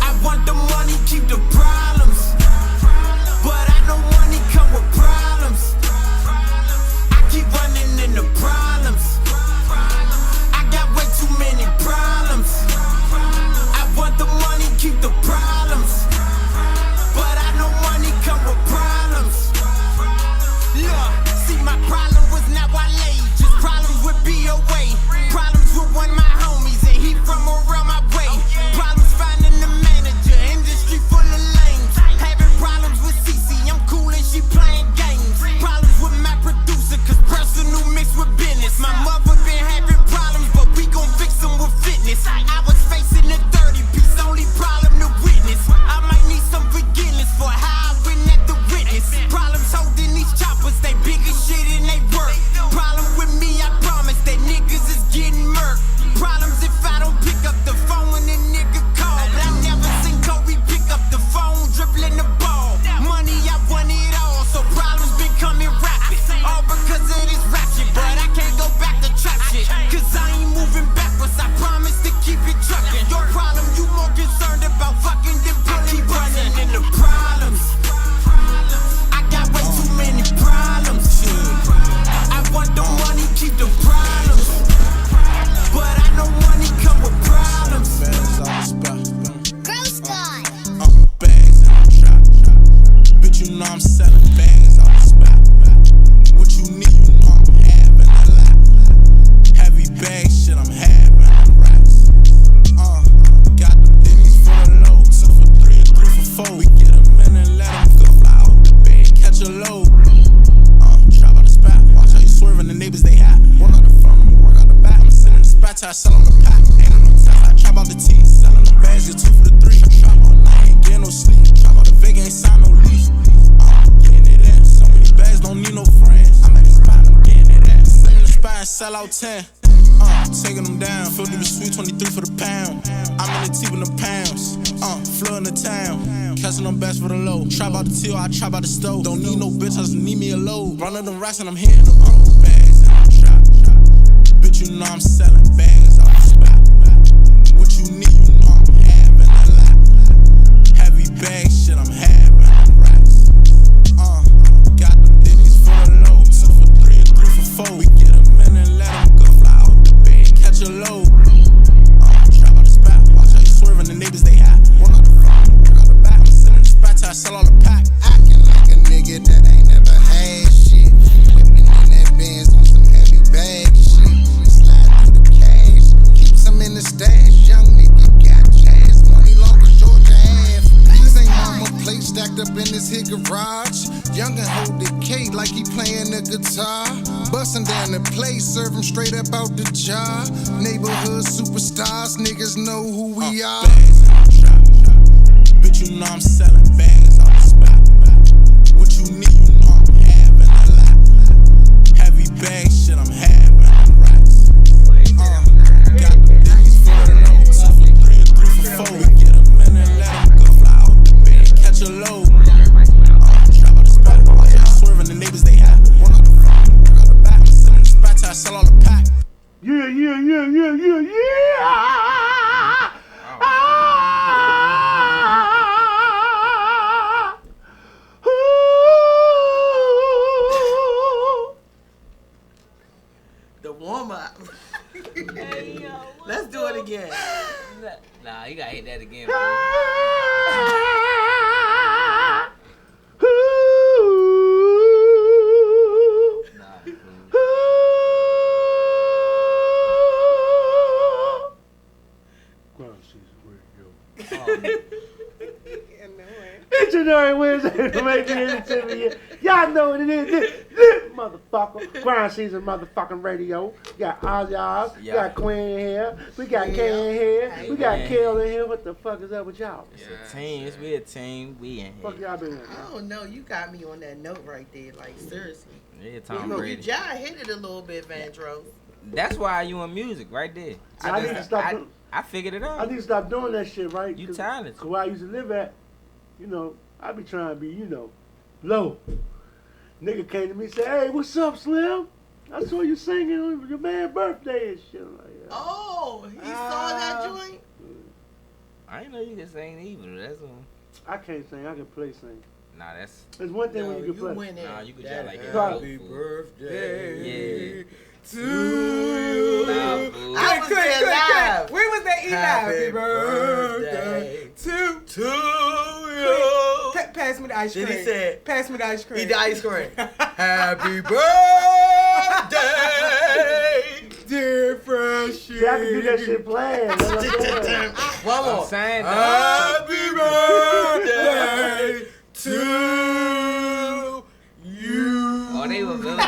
I want the money, keep sell on the pack. Ain't on no time. I trap out the T, selling the bags, get 2 for the 3. I trap all night, ain't getting no sleep. Trap out the Vega, ain't sign no lease. Getting it in. So many bags, don't need no friends. I'm at the spot, I'm getting it in. Send the spot and sell out 10. Taking them down. 50 was sweet, 23 for the pound. I'm in the T with them pounds. Flooding the town. Catching them best for the low. Trap out the T or I trap out the stove. Don't need no bitch, I just need me a load. Running them racks and I'm hitting them bags in the trap. Bitch, you know I'm selling bags off the spot. What you need, you know I'm having a lot. Heavy bag shit, I'm having them racks. Got them ditties for the low. 2 for 3 and 3 for 4. We get them in and let them go. Fly out the bed, catch a load. Trap out the spot. Watch how you swerving, the neighbors they hot. Work out the front, work out the back. I'm sitting in the spot till I sell all the pack. Acting like a nigga that ain't never had shit. Whipping in that Benz on some heavy bag shit. Slide through the cash, keep some in the stash. Young nigga got jazz, money long as Georgia half. This ain't mama plate stacked up in this here garage. Young and hold the K like he playing the guitar. Bustin' down the place, serve him straight up out the jar. Neighborhood superstars, niggas know who we are. Bitch, you know I'm selling bags off the spot. What you need, you know I'm having a lot. Heavy bag shit, I'm having them racks. Got the diggies for the low. 2 for 3 and 3 for 4. We get them in and let them go. Fly out the bed, catch a load. Trap out the spot, watch how you swerving, the neighbors they hot. Work out the front, work out the back. I'm sitting in the spot till I sell all the pack. Yeah, yeah, yeah, yeah, yeah, yeah. The warm up. Let's do it again. Nah, you gotta hit that again, It's another Wednesday to make it into the y'all know what it is. This motherfucker. Grind season motherfucking radio. We got Ozzy, we got Quinn here. We got Ken here. We got Kel in here. What the fuck is up with y'all? It's a team. It's we a team. We in here. Fuck y'all been in? I don't know. You got me on that note right there. Like, seriously. Yeah, Tom Brady. You just hit it a little bit, Vandro. That's why you in music right there. I need to stop. I figured it out. I need to stop doing that shit, right? You talented. Cause where I used to live at, you know, I be trying to be, you know, low. Nigga came to me and said, "Hey, what's up, Slim? I saw you singing on your man's birthday and shit." Like, oh, he saw that joint? I didn't know you could sing either. That's one. I can't sing. I can play sing. Nah, that's. There's one thing when you can play. Nah, you could just like it. Happy birthday. Yeah. To you. I was there live. Where was that Happy birthday to you. Pass me the ice cream. Then he said, pass me the ice cream. Eat the ice cream. Happy birthday, dear Fresh. See, I can do that shit playing. One more. I'm saying, happy birthday to you. Oh, they were good at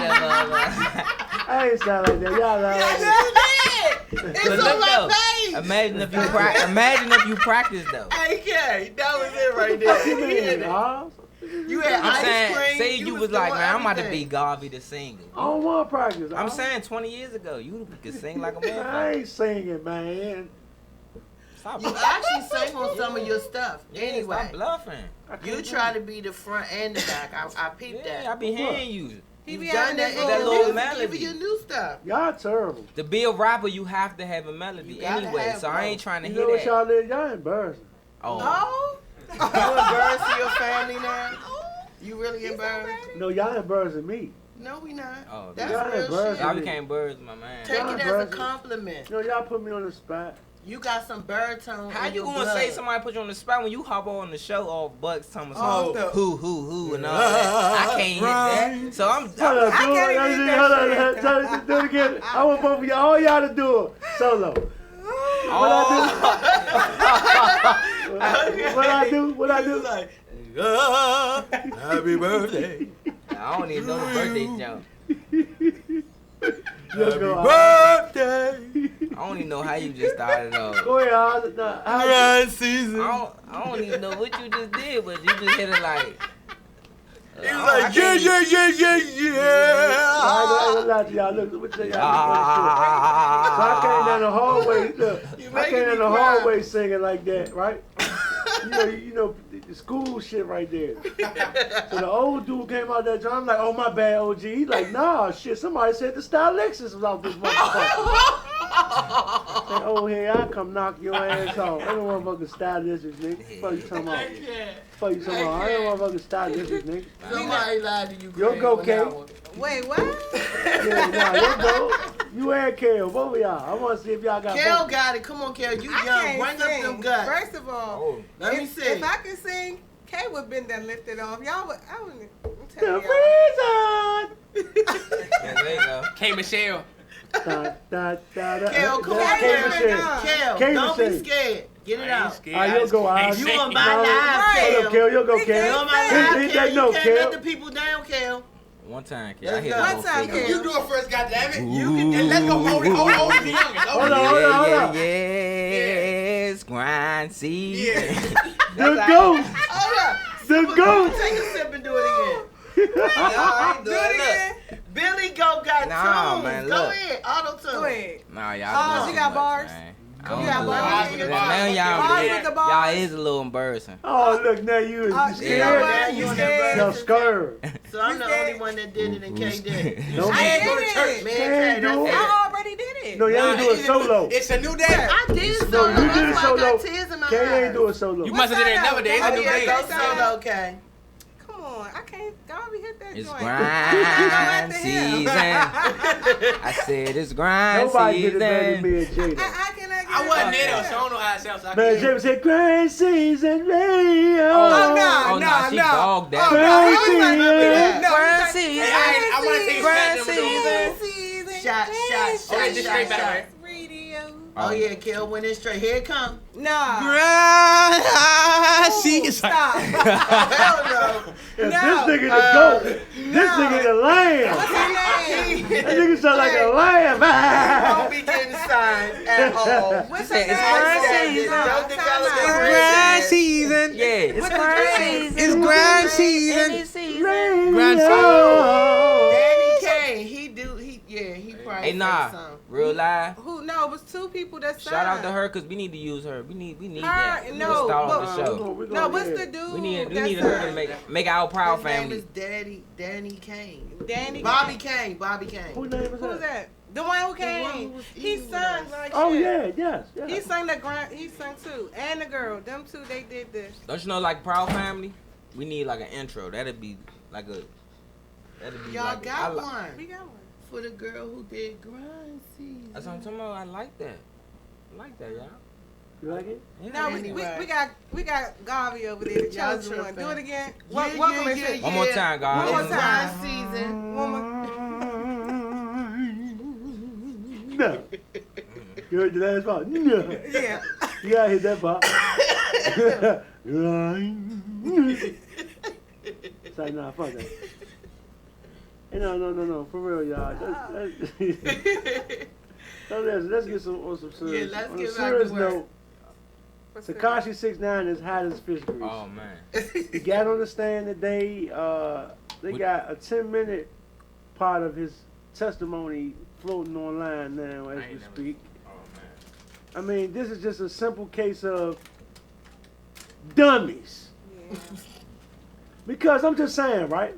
I ain't sound like that. Y'all know. Yes, you did. It's on my page. Imagine if you practice though. Okay, that was it right there. You had ice cream. Say you was like, man, I'm about to be Garvey the singer. I don't want to practice. I'm saying 20 years ago, you could sing like a motherfucker. I ain't singing, man. Stop you actually sang on some of your stuff. Yeah, anyway, stop bluffing. You try to be the front and the back. I peeped that. Yeah, I be hearing you. He be done that little melody. Even your new stuff. Y'all terrible. To be a rapper, you have to have a melody anyway. So I ain't trying to hear that. You know what y'all did? Y'all embarrassing. Oh. You embarrassing your family now? You really embarrassed? No, y'all embarrassing me. No, we not. Oh, that's y'all real shit. Y'all became birds, my man. Take it as a compliment. No, y'all put me on the spot. You got some baritone. How you gonna say somebody put you on the spot when you hop on the show all Bucks talking who and all that? I can't hit that. So I can't hit that. Hold on, do it again. I want both of y'all, all y'all to do it solo. What I do? Like, happy birthday. I don't even know the birthday jump. Happy birthday. I don't don't even know how you just started off. Go ahead, Grind season. I don't even know what you just did, but you just hit it like. He was like, yeah. I ain't gonna lie to y'all. Look, let me tell y'all. So I came down the hallway. Look, I came down the hallway singing like that, right? you know, the school shit right there. So the old dude came out that time. I'm like, oh my bad, OG. He's like, nah, shit. Somebody said the Stylexus was out this motherfucker. Say, oh, here I come knock your ass off. I don't motherfucking Stylexus, nigga. Fuck you talking about? Fuck you talking about? I don't motherfucking Stylexus, nigga. Somebody lied to you. Yo go, K. Wait, what? Yeah, nah, yo go. You and Kale, both of y'all. I want to see if y'all got Kale both. got it. Come on, Kale. You I young. can't Bring sing. up them guts. First of all, Let me see. If I could sing, Kay would have been done lifted off. Y'all would. I wouldn't. I'm The telling y'all. reason. Yeah, there you go. K. Michelle. Kale, come on, That's Kale. K-Michelle. Kale, don't be K-Michelle. scared. Get it out. You'll go out. You on my Hold live, up, Kale. Kale. You'll go, You Kale. on my live, Hit Kale. that You note, can't Kale. let the people down, Kale. One time, kid. Let's I hit go. the One whole time, figure. You do it first, goddammit. You can And let's go hold it. Hold the youngest. Hold on. Yes, grind season. The goat. Hold up. The goat. Take a sip and do it again. Do it again. Billy Goat got Nah, tunes. man, Go look. ahead. Auto tune. Go ahead. Nah, y'all. Bars, doing you got too much, bars? man. You got bars? Now y'all, Bars with the bars? y'all is a little embarrassing. Oh, look, now you You know scared. what? You scared? You're scared. So I'm the only one that did it and K did it. No, I man. did it. Man, Can't K, do that's it. I already did it. No, you ain't do it solo. It's a new day. I did No, solo. you did it That's why I solo. got tears in my Kay ain't eyes. do it solo. You must have did it another day. It's a Oh new yeah, day. go solo, K. Come on, I can't. Y'all be hit that It's joint. grind season. I said it's grind Nobody did it better than season. me and Jada. I cannot get I wasn't it. there though, so I don't know how it sounds. So I Man, can't- Jada said, grind season radio. Oh, no, Oh, no, nah, she no. dogged that. Oh, no, he was like, Grind no, Grind he was season. like, I want to take a Grind shot. Then season. Shot. Okay, just straight back, right? Radio. Oh yeah, Kel went in straight. Here it come. Nah. She is Stop. Hell no. If No. this nigga the goat, this nigga the lamb. What's her name? That nigga sound like a lamb. Don't be getting signed at all. What's Said her it's name? grind season. Don't develop It's it. grind season. Yeah, it's What's grind her name? season. It's grind season. Any season. Grind Danny Kane, he probably Hey, nah, sang some. real live. Who? No, it was two people that signed. Shout out to her, cause we need to use her. We need Her, that. We no, need to start but- off the show. No, what's the dude? We need that her to signed? make our proud His name family. is Danny Kane. Danny. Bobby Kane. Who name is Who's that? that? The one who one came. who was He eating with sung us. like Oh, shit. yeah, yes. He sung the grind. He sung too, and the girl. Them two, they did this. Don't you know, like proud family? We need like an intro. That'd be like a. Y'all like got a, one. We got one. For the girl who did grind season. That's what I'm talking about. I like that. I like that, y'all. You like it? No, Anyway. we got Garvey over there. The Y'all chosen one. tripping. Do it again. Yeah, Welcome yeah, and One more time, guys. One more It's time. grind season. One more. No. You heard the last part? No. Yeah. You gotta hit that part. It's like, nah, fuck that. Hey, no, for real, y'all. Let's get on some serious. Yeah, let's on get a back serious to work. note, Tekashi 6ix9ine is hot as fish grease. Oh man. He got on the stand today. They got a 10-minute part of his testimony floating online now as we speak. I mean, this is just a simple case of dummies. Yeah. Because I'm just saying, right?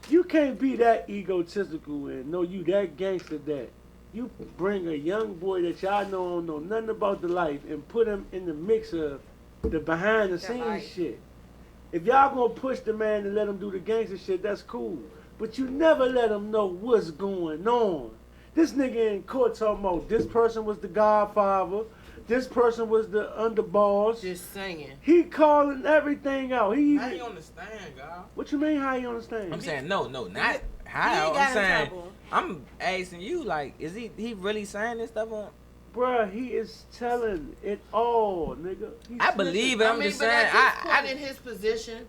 You can't be that egotistical and know you that gangster that you bring a young boy that y'all don't know nothing about the life and put him in the mix of the behind the scenes shit. If y'all gonna push the man and let him do the gangster shit, that's cool. But you never let him know what's going on. This nigga in court talking about this person was the godfather, this person was the underboss. Just singing. He calling everything out. How you understand, God? What you mean how you understand? I'm saying no, not He how. got I'm in saying trouble. I'm asking you, like, is he really saying this stuff on? Bruh, he is telling it all, nigga. I believe it. I'm just but saying. at this point in his position,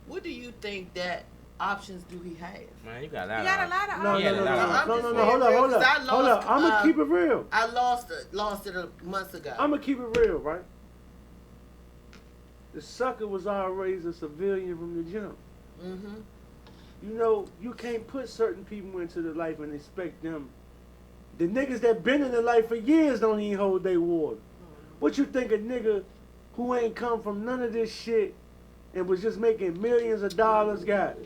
what do you think that options do he have? Man, you got a lot. You got a lot of No, options. no. Hold up. I'm gonna keep it real. I lost it months ago. I'm gonna keep it real, right? The sucker was already a civilian from the jump. Mm-hmm. You know, you can't put certain people into the life and expect them. The niggas that been in the life for years don't even hold their water. What you think a nigga who ain't come from none of this shit and was just making millions of dollars got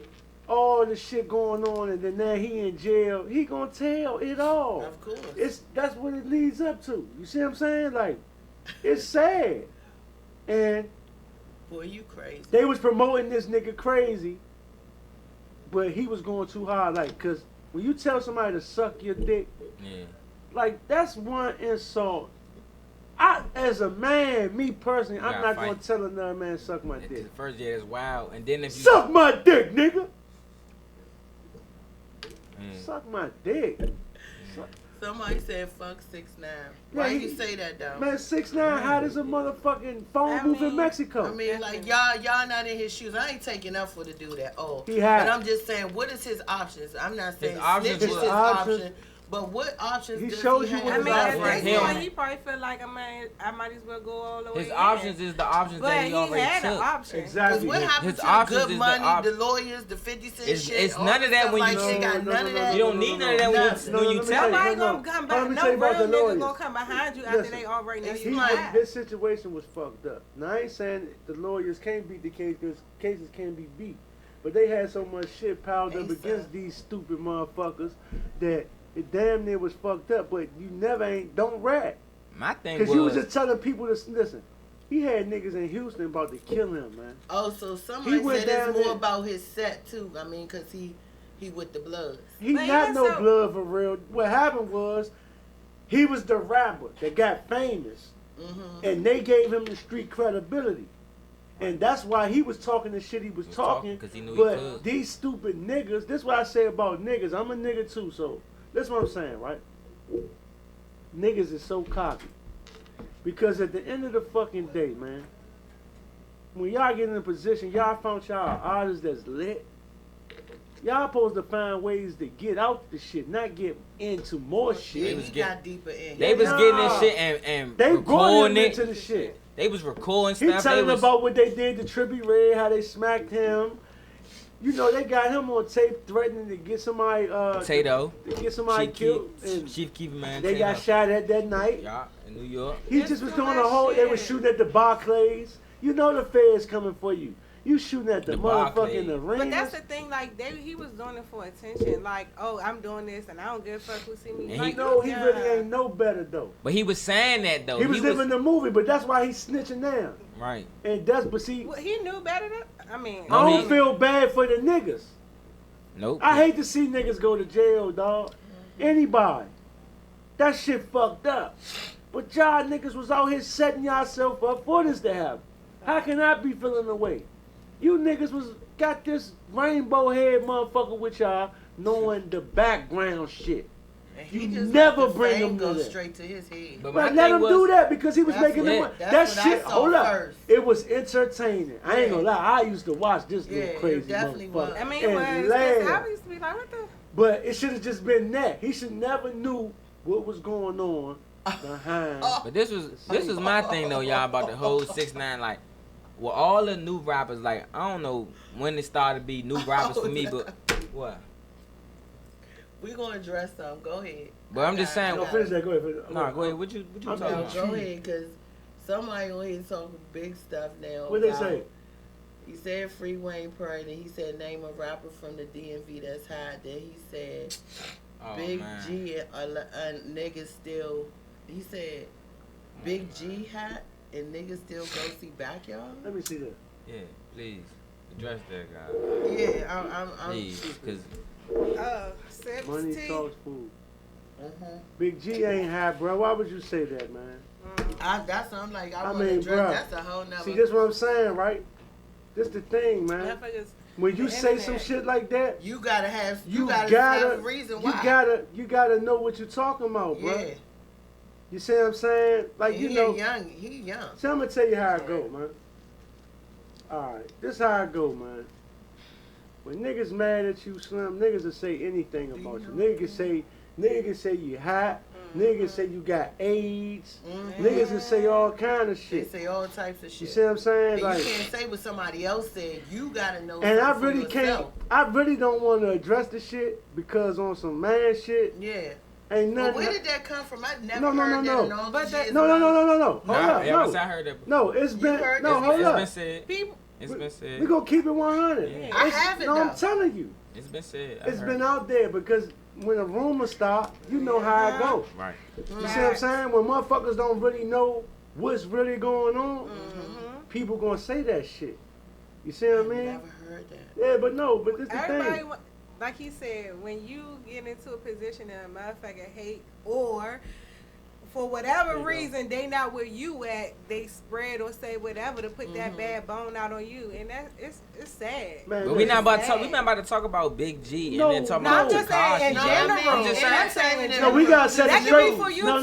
all the shit going on and then now he in jail, he gonna tell it all. Of course. That's what it leads up to. You see what I'm saying? Like, it's sad. And boy, you crazy. They was promoting this nigga crazy, but he was going too hard. Like, cause when you tell somebody to suck your dick, like that's one insult. As a man, me personally, I'm not gonna tell another man to suck my dick. The first year is wild, and then if you suck my dick, nigga. Suck my dick. Somebody said fuck 6ix9ine. Why you say that though? Man, 6ix9ine hot as a motherfucking phone booth in Mexico. I mean, like y'all not in his shoes. I ain't taking up for to do that. Oh, he had. But I'm just saying, what is his options? I'm not saying snitch is his option. But what options does he have? I mean, at this point, he probably feel like, I might as well go all the way. His options is the options that he already had took. An option. Exactly. What happened to the good money, the lawyers, the 50 cent shit? It's none of that when you got none of that. You don't need none of that when you tell nobody gonna come back. No real nigga gonna come behind you after they already know you lying. His situation was fucked up. Now I ain't saying the lawyers can't beat the case because cases can be beat, but they had so much shit piled up against these stupid motherfuckers that it damn near was fucked up. But you never don't rat. My thing was, because you was just telling people to listen. He had niggas in Houston about to kill him, man. Oh, so somebody said it's more about his set too. I mean, cause he with the Bloods. He not no blood for real. What happened was he was the rapper that got famous, and they gave him the street credibility. And that's why he was talking the shit he was talking. Because he knew but he could. These stupid niggas, this is what I say about niggas. I'm a nigga too, so that's what I'm saying, right? Niggas is so cocky. Because at the end of the fucking day, man, when y'all get in a position, y'all found y'all artists that's lit. Y'all supposed to find ways to get out the shit, not get into more shit. He got deeper in. They was getting this shit and they brought him it. into the shit. They was recording He stuff. telling about what they did to Trippie Redd, how they smacked him. You know, they got him on tape threatening to get somebody Tato. To get somebody killed. Chief Keeper Man. They got shot at that night. Yeah, in New York. He just was doing a whole. They was shooting at the Barclays. You know the feds coming for you. You shooting at the motherfucking arena. But that's the thing, like he was doing it for attention. Like, oh, I'm doing this and I don't give a fuck who see me. Like, no, he really ain't no better though. But he was saying that though. He was living the movie, but that's why he's snitching now. Right. And that's but see. Well, he knew better than. I mean. I don't feel bad for the niggas. Nope. I hate to see niggas go to jail, dog. Anybody. That shit fucked up. But y'all niggas was out here setting yourself up for this to happen. How can I be feeling the way? You niggas got this rainbow head motherfucker with y'all knowing the background shit. You never bring him to that. Straight to his head. But let him do that because he was making the money. That shit, hold up. It was entertaining. I ain't gonna lie. I used to watch this little crazy motherfucker. I mean, it was. I used to be like, what the? But it should have just been that. He should never knew what was going on behind. But this was my thing though, y'all, about the whole 6ix9ine. Like, well, all the new rappers, like, I don't know when it started to be new rappers for me, but what? We gonna address some. Go ahead. But I'm just saying. No, finish that. Go ahead. Nah, go ahead. What you talking about? Go ahead, cause somebody on here talking big stuff now. What they say? He said Free Wayne Pryor, and he said name a rapper from the DMV that's hot. Then he said Big G and niggas still. He said Big G hot and niggas still go see Backyard. Let me see that. Yeah, please address that guy. Yeah, I'm please, cause. 17. Money talks food. Big G ain't hot, bro. Why would you say that, man? That's something like I mean, bro. That's a whole nother. See, that's what I'm saying, right? This the thing, man. When you say some shit like that, you gotta have a reason why. You gotta know what you're talking about, bro. Yeah. You see what I'm saying? Like he young. He young. So I'm gonna tell you how it go, man. All right, this how it go, man. when niggas mad at you, Slim, niggas will say anything about you. Nigga can say you hot. Niggas say you got AIDS. Niggas can say all kind of shit. They say all types of shit. You see what I'm saying? And like, you can't say what somebody else said. You gotta know. And I for really yourself. I really don't want to address the shit because on some man shit. Yeah. Ain't nothing. But where did that come from? I never No. heard that in all these years. No. Hold up. I heard that. No, it's been. No, hold up. It's been said. It's been said. We gonna keep it 100. Yeah. I haven't. No, though. I'm telling you. It's been said. It's been out there because when a rumor stop, you know how it go. Right. You see what I'm saying? When motherfuckers don't really know what's really going on, people gonna say that shit. You see what I mean? Never heard that. Yeah, but this the thing. Like he said, when you get into a position that a motherfucker hate, or for whatever reason they not where you at, they spread or say whatever to put that bad bone out on you, and that it's sad. Man, but we not about to talk about Big G and then talk about I'm just saying in general. I'm saying no, we gotta set it straight. For you No.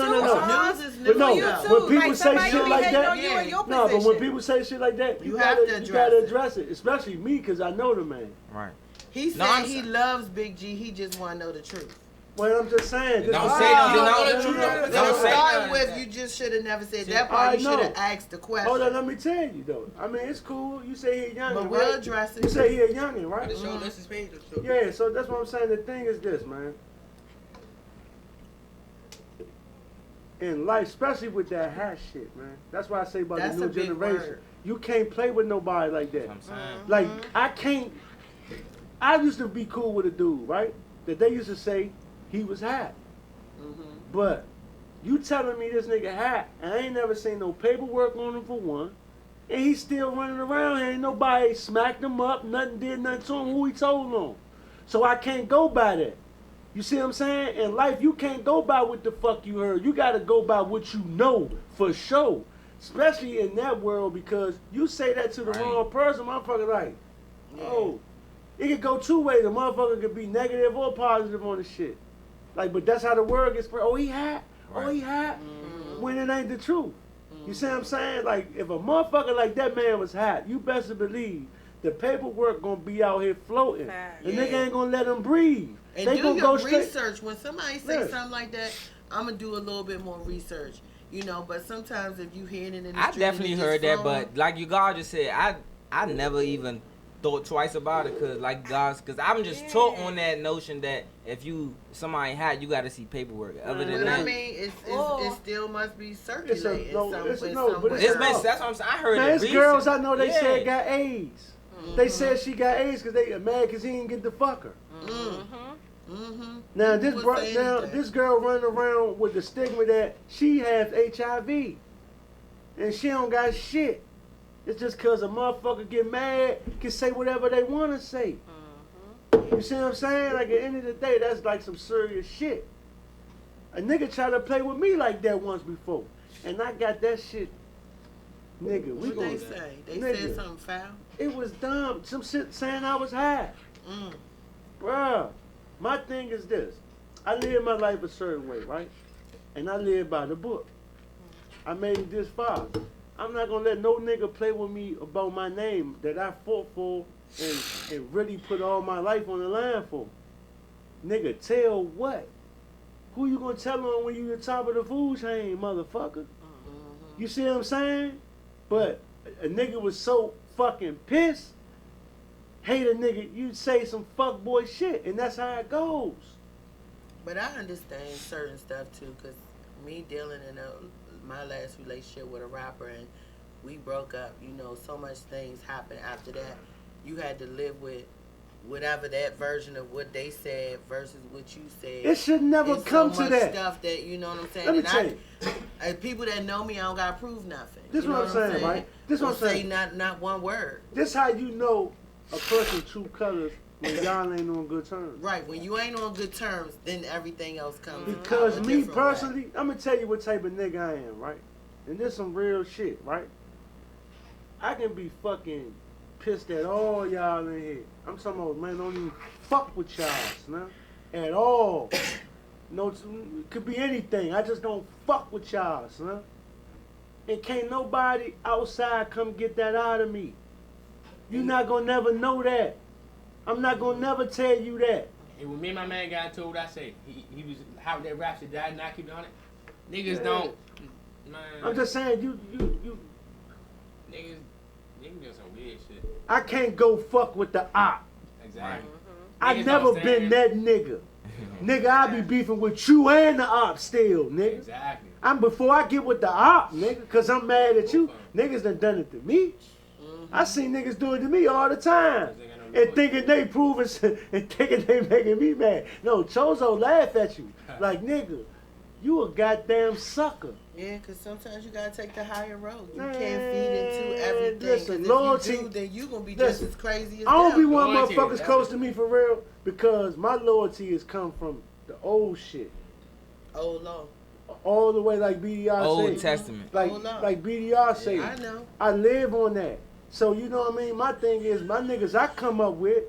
But no, when people say shit like that, no, but when people say shit like that, you gotta address it. Especially me, cause I know the man. Right. He said he loves Big G. He just want to know the truth. Well, I'm just saying. Don't say no. Starting with, you just should have never said that part. You should have asked the question. Hold on, let me tell you though. I mean, it's cool. You say he a youngin', but we'll address it. You say he a youngin', right? The show lets his page. Yeah, so that's what I'm saying. The thing is this, man. In life, especially with that hash shit, man. That's why I say about the new generation. You can't play with nobody like that. I'm saying. Like, I can't. I used to be cool with a dude, right? That they used to say he was hot. But you telling me this nigga hot, and I ain't never seen no paperwork on him for one, and he's still running around here. Ain't nobody smacked him up, nothing did nothing to him, who he told on. So I can't go by that. You see what I'm saying? In life, you can't go by what the fuck you heard. You gotta go by what you know for sure. Especially in that world, because you say that to the wrong person, motherfucker like, oh. It could go two ways. The motherfucker could be negative or positive on the shit. Like, but that's how the word gets spread. Oh, he hot. Oh, he hot. When it ain't the truth. You see what I'm saying? Like, if a motherfucker like that man was hot, you best to believe the paperwork gonna be out here floating. The nigga ain't gonna let him breathe. And they do gonna your go research. When somebody say something like that, I'm gonna do a little bit more research. You know, but sometimes if you hear it in the street, I definitely heard that, but like you guys just said, I never even thought twice about it, cause I'm just taught on that notion that if somebody hot, you gotta see paperwork. Other than that, I mean, it still must be circulating. That's what I'm saying. I heard it. There's girls I know they said got AIDS. They said she got AIDS because they mad because he didn't get the fuck her. Now this girl running around with the stigma that she has HIV, and she don't got shit. It's just cause a motherfucker get mad, can say whatever they want to say. You see what I'm saying? Like at the end of the day, that's like some serious shit. A nigga tried to play with me like that once before, and I got that shit. Nigga, we what they say? They said something foul? It was dumb. Some shit saying I was high. Bruh, my thing is this. I live my life a certain way, right? And I live by the book. I made it this far. I'm not gonna let no nigga play with me about my name that I fought for and really put all my life on the line for. Nigga, tell what? Who you gonna tell on when you the top of the food chain, motherfucker? You see what I'm saying? But a nigga was so fucking pissed, hate a nigga, you say some fuckboy shit, and that's how it goes. But I understand certain stuff too, cause me dealing in my last relationship with a rapper, and we broke up. You know, so much things happened after that. You had to live with whatever that version of what they said versus what you said. It should never come to that. Stuff that, you know what I'm saying. Let me tell you. And people that know me, I don't gotta prove nothing. This is what I'm saying, right? This is what I'm saying. Not one word. This how you know a person's true colors when y'all ain't on good terms. Right. When you ain't on good terms, then everything else comes. Because me personally, I'm gonna tell you what type of nigga I am, right? And this some real shit, right? I can be fucking pissed at all y'all in here. I'm talking about, man, don't even fuck with y'all, man, at all. No, it could be anything. I just don't fuck with y'all, son. And can't nobody outside come get that out of me. You not gonna never know that. I'm not gonna never tell you that. And when me and my man got into it, what I say, he was how that rap shit died, not keep on it. Niggas don't, man. I'm just saying, you. Niggas doing some weird shit. I can't go fuck with the op. Exactly. I never been that nigga. Nigga, I be beefing with you and the op still, nigga. Exactly. I'm before I get with the op, nigga, cause I'm mad at you. Niggas done it to me. I seen niggas do it to me all the time. And thinking they proving and thinking they making me mad. No, Chozo laugh at you. Like, nigga, you a goddamn sucker. Yeah, because sometimes you gotta take the higher road. You can't feed into everything. Listen, if loyalty, you do, then you gonna be just as crazy as I don't them. be one motherfuckers close to me for real because my loyalty has come from the old shit. Old law. All the way like BDR Old say. Testament. Like BDR say. I know. I live on that. So you know what I mean? My thing is my niggas I come up with,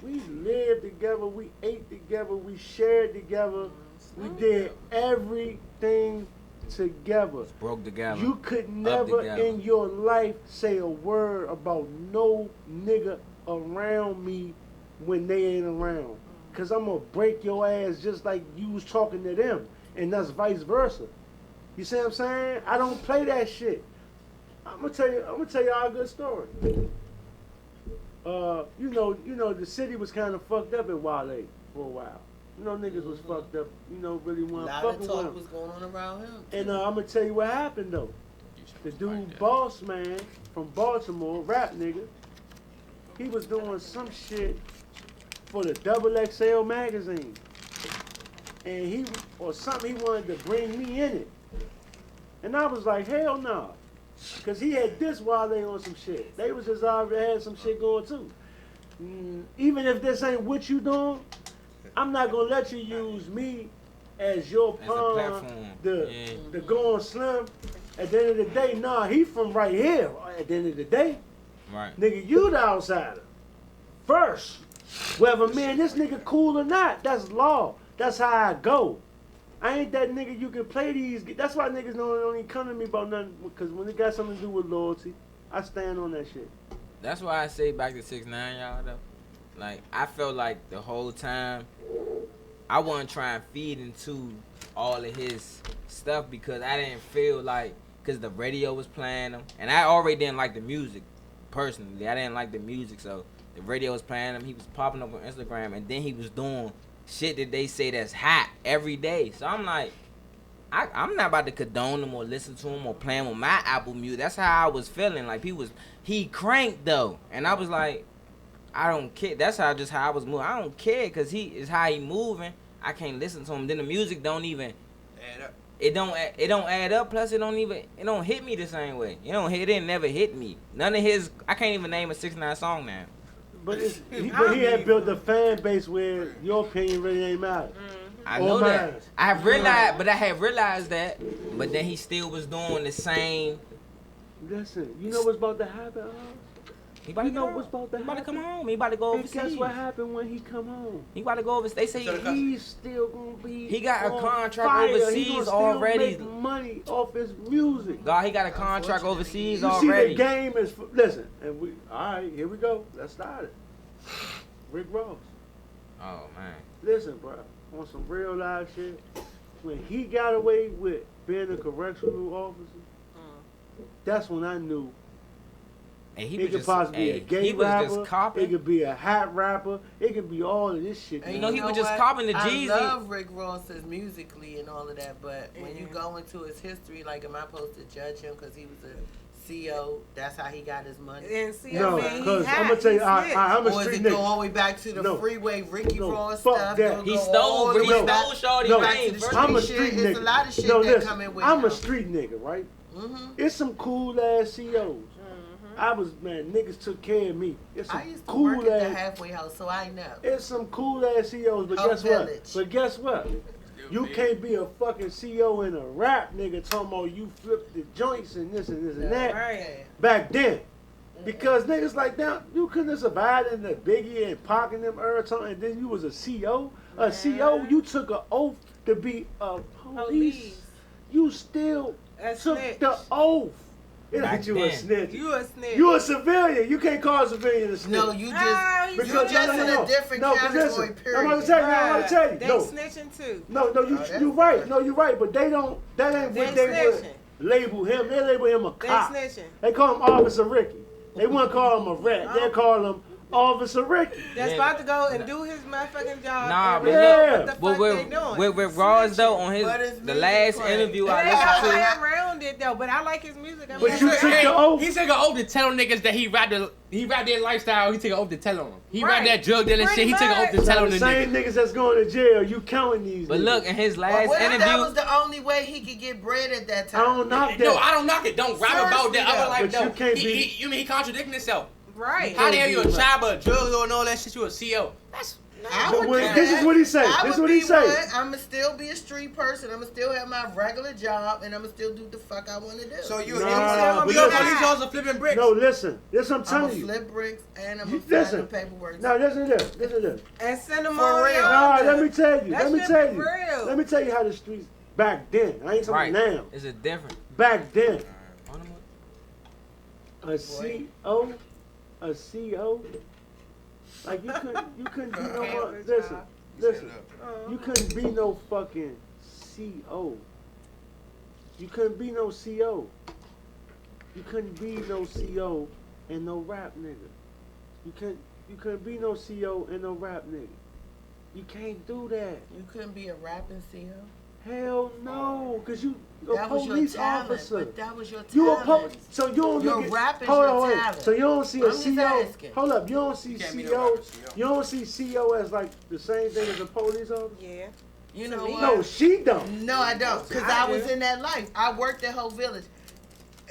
we lived together, we ate together, we shared together, we did everything together. Broke together. You could never in your life say a word about no nigga around me when they ain't around. Cause I'm gonna break your ass just like you was talking to them. And that's vice versa. You see what I'm saying? I don't play that shit. I'm gonna tell y'all a good story. You know, the city was kind of fucked up in Wale for a while. You know, niggas was fucked up. You know, really want to fuck with him. A lot of talk was going on around him. And I'm gonna tell you what happened though. The dude, Boss Man from Baltimore, rap nigga, he was doing some shit for the XXL magazine, and he wanted to bring me in it, and I was like, hell no. Cause he had this while they on some shit. They was just already had some shit going too. Even if this ain't what you doing, I'm not gonna let you use me as your pawn to go on slim. At the end of the day, nah, he from right here. At the end of the day, right, nigga, you the outsider. First, whether man this nigga cool or not, that's law. That's how I go. I ain't that nigga you can play these. That's why niggas don't even come to me about nothing. Because when it got something to do with loyalty, I stand on that shit. That's why I say back to 6ix9ine, y'all, though. Like, I felt like the whole time I wasn't trying to feed into all of his stuff because I didn't feel like, because the radio was playing him. And I already didn't like the music, personally. I didn't like the music, so the radio was playing him. He was popping up on Instagram, and then he was doing shit that they say that's hot every day. So I'm like, I'm not about to condone him or listen to him or play him on my Apple Music. That's how I was feeling. Like, he cranked though, and I was like, I don't care. That's how I was moving. I don't care because he is how he moving. I can't listen to him. Then the music don't even add up. It don't add up. Plus it don't hit me the same way. It didn't never hit me. None of his. I can't even name a 6ix9ine song now. But he had built a fan base where your opinion really ain't matter. I know that. I have realized that, but then he still was doing the same. Listen, you know what's about to happen? He about to come home. He about to go overseas. And guess what happened when he come home? He about to go overseas. They say he's still gonna be. He got a contract fire. overseas already. He money off his music. God, he got a contract overseas you already. See, the game is listen, and all right, here we go. Let's start it. Rick Ross. Oh man. Listen, bro, on some real live shit. When he got away with being a correctional officer, that's when I knew. And it could possibly be a gay rapper. It could be a hat rapper. It could be all of this shit. And he was just copping the Jeezy. I love Rick Ross musically and all of that, but when you go into his history, like, am I supposed to judge him because he was a CO? That's how he got his money. No, because I'm gonna tell you, I'm a street nigga. Or is it go all the way back to the freeway Ricky Ross stuff? That. He stole Shorty name. I'm a street nigga. It's a lot of shit that come in with him. I'm a street nigga, right? It's some cool ass COs. Niggas took care of me. It's some I used to cool work at ass, the halfway house, so I know. It's some cool ass CEOs, but guess what? You can't be a fucking CEO in a rap nigga talking about you flip the joints and this and this and that. Right. Back then. Because niggas like that, you couldn't survive in the Biggie and Pac and them era time, and then you was a CEO. A CEO, you took an oath to be a police. You still took the oath. It ain't you a snitch. You a snitch. You a civilian. You can't call a civilian a snitch. No, you just because you just in a different category. Period. I'm gonna tell you. They No. snitching too. No, you right. No, you right. But they don't. That ain't what they would label him. They label him a cop. They snitching. They call him Officer Ricky. They wouldn't call him a rat. They call him Officer Ricky. That's about to go and do his motherfucking job. Nah, but look, what they doing? With Ross though on the last interview I listened to. Around it though, but I like his music. But you took the oath. He took an oath to tell niggas that he rap their lifestyle. He took an oath to tell on them. He rap that drug dealer shit. He took an oath to tell on the same niggas that's going to jail. You counting these? But look, in his last interview, that was the only way he could get bread at that time. I don't knock that. No, I don't knock it. Don't rap about that other life though. You can't be. You mean he contradicting himself? Right. How the hell you a child but a drug lord and all that shit? You a CO? That's This is what he say. This is what he say. I'ma still be a street person. I'ma still have my regular job, and I'ma still do the fuck I want to do. So you Nah, a police officer flipping bricks? No, listen. This I'm I'ma telling you. flip bricks and I'ma sign the paperwork. Now listen to this. Listen to this. And send them For on real. Nah, let me tell you. That Let me shit tell be you. real. Let me tell you how the streets back then. I ain't talking now. Is it different? Back then. A CO. A CO. Like you couldn't be no more. Listen. You couldn't be no fucking CO. You couldn't be no CO. You couldn't be no CO and no rap nigga. You couldn't be no CO and no rap nigga. You can't do that. You couldn't be a rapping CO? Hell no, cause you a That was your police talent, officer. but that was your You a talent. so you don't Your look at, rap is hold your on, wait. talent. So you don't see a I'm just CO. asking. Hold up, you don't see can't be no CO. rapper, CO. You don't see CO as like the same thing as a police officer. Yeah. You know what? No, she don't. No, I don't. Because I was in that life. I worked at Hope Village.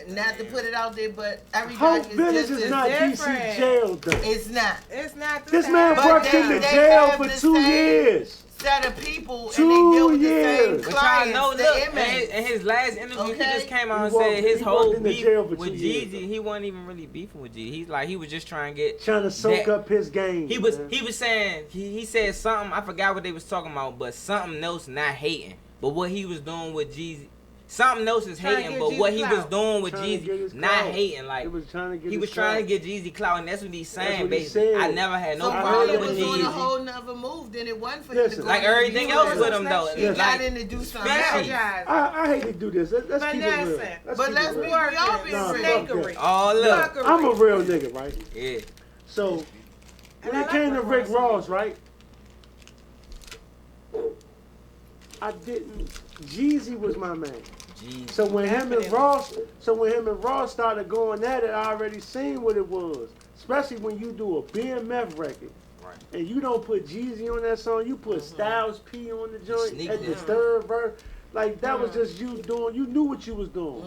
Not to put it out there, but everybody Hope Village is not DC jail though. It's not. It's not. This man But worked in the they jail have for the 2 same years. Set of people 2 and they deal with the years. same But y'all know, clients, look, the inmates. in his last interview, he Okay. just came out and He walked- said his he whole walked in the beef jail for with 2 years, Jeezy, he wasn't even really beefing with Jeezy. He's like, he was just trying to Trying to soak up his game. He was man. saying, he said something, I forgot what they was talking about, but something else not hating. But what he was doing with Jeezy, something else is Trying to hating, get but what Jeezy he clout. was doing with Trying to get his Jeezy, not clout. hating. Like, He was trying to get he his was trying to clout. get Jeezy clout, and that's what he's saying, what he basically. said. I never had no So problem Wale with was on a Jeezy. whole nother move than it wasn't for him to Listen. go Like in the everything music. else with him, though. He Like, got in to do something especially- else. I hate to do this. Let's keep it real. listen, Let's But keep let's it be real. y'all be Nah, real. fuck Snakery. that. Oh, look. Fuckery. I'm a real nigga, right? Yeah. So when I it came to like Rick Rick Ross, right? I didn't. Jeezy was my man. Jeezy. So when him and Ross started going at it, I already seen what it was. Especially when you do a BMF record. Right. And you don't put Jeezy on that song, you put Styles P on the joint Sneak at the it. third verse. Like that was just you doing. You knew what you was doing.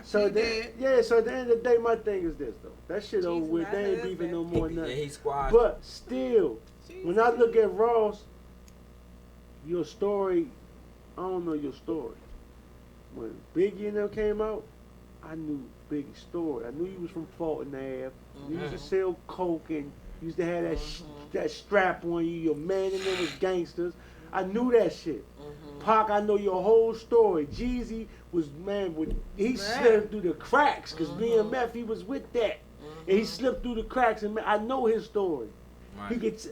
So He then, did. yeah. So at the end of the day, my thing is this though. That shit over with. my They ain't husband. beefing no more Yeah, nothing. he squashed. But still, when I look at Ross, your story, I don't know your story. When Biggie and them came out, I knew Biggie's story. I knew you was from Fulton Ave. You used to sell coke and you used to have that that strap on you. Your man and them was gangsters. I knew that shit. Pac, I know your whole story. Jeezy was, man, he slipped through the cracks because BMF, he was with that. And he slipped through the cracks and man, I know his story. Right. He gets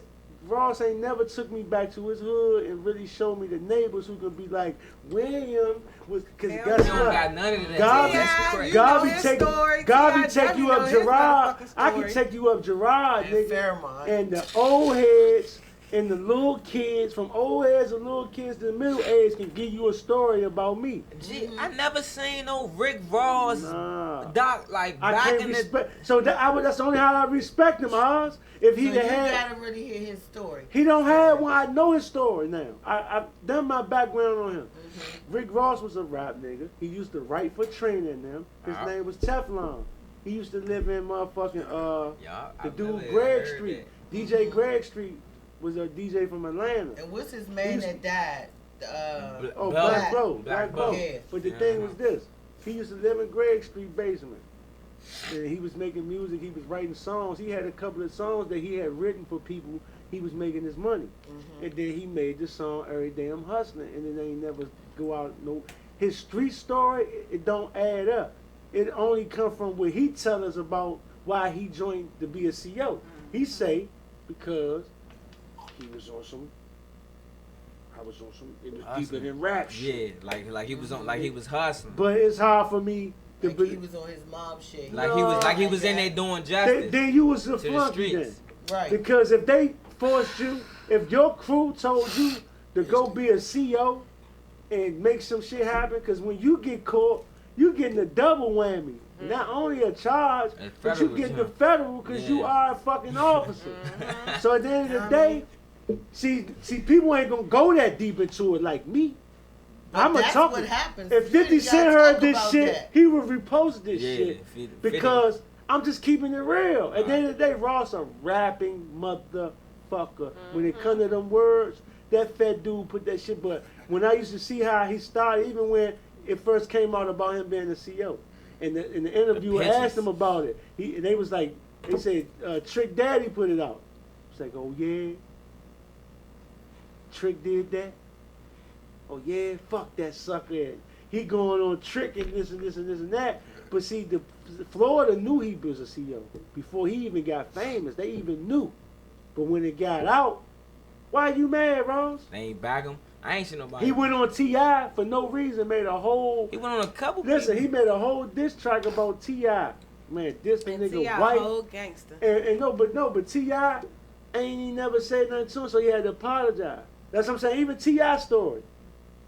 Ross ain't never took me back to his hood and really showed me the neighbors who could be like, William was, because Hell guess He don't what? got none of that. God, Yeah, That's you God know be his take, story. God be T.I. take you know up his Gerard. motherfucking I can story. take you up Gerard, In nigga. Fairmont. And the old heads and the little kids, from old heads and little kids to middle age, can give you a story about me. Gee, I never seen no Rick Ross doc like I back can't in the. respect. So that's the only how I respect him, Oz. If So he you had, gotta really hear his story. he don't have one. I know his story now. I've done my background on him. Rick Ross was a rap nigga. He used to write for Trina and them. His name was Teflon. He used to live in motherfucking the dude Greg Street. DJ Greg Street was a DJ from Atlanta. And what's his man that died? Black Bro. Yeah. But the thing was this. He used to live in Greg Street basement. And he was making music, he was writing songs. He had a couple of songs that he had written for people. He was making his money. And then he made the song Every Day I'm Hustling. And then they ain't never go out. No, his street story, it don't add up. it only come from what he tell us about why he joined to be a CO. He say because he was on some. I was on some. It was deeper than rap shit. Yeah, like he was on, like he was hustling. But it's hard for me to like he was on his mob shit. Like he was in there doing justice. Then you was a flunky then, right? Because if they forced you, if your crew told you to go be a CO and make some shit happen, because when you get caught, you getting a double whammy. Not only a charge, but you getting the federal because you are a fucking officer. So at the end of the day, see, people ain't gonna go that deep into it like me. I'm a talker. If 50 Cent heard this shit, he would repost this shit because I'm just keeping it real. At the end of the day, Ross a rapping motherfucker. When it comes to them words, that fat dude put that shit. But when I used to see how he started, even when it first came out about him being a CEO, and in the interview, I asked him about it. They was like, they said, Trick Daddy put it out. It's like, oh yeah, Trick did that. Oh yeah, fuck that sucker. He going on Trick and this and this and this and that. But see, the Florida knew he was a CEO before he even got famous. They even knew. But when it got out, why you mad, Rose? They ain't back him. I ain't seen nobody. He went on T.I. for no reason, made a whole. He went on a couple. Listen, he made a whole diss track about T.I. Man, this nigga T.I. white. Whole gangster. And but T.I. ain't he never said nothing to him, so he had to apologize. That's what I'm saying. Even T.I. story.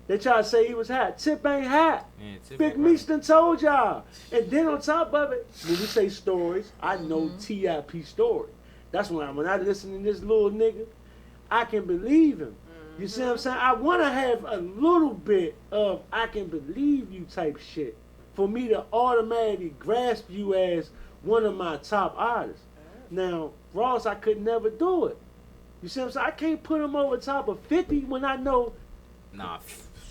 They try to say he was hot. Tip ain't hot. Yeah, Big Meech done told y'all. And then on top of it, when we say stories, I know T.I.P. story. That's when I listen to this little nigga, I can believe him. You see what I'm saying? I want to have a little bit of I can believe you type shit for me to automatically grasp you as one of my top artists. Now, Ross, I could never do it. You see what I'm saying? I can't put him over top of 50 when I know. Nah.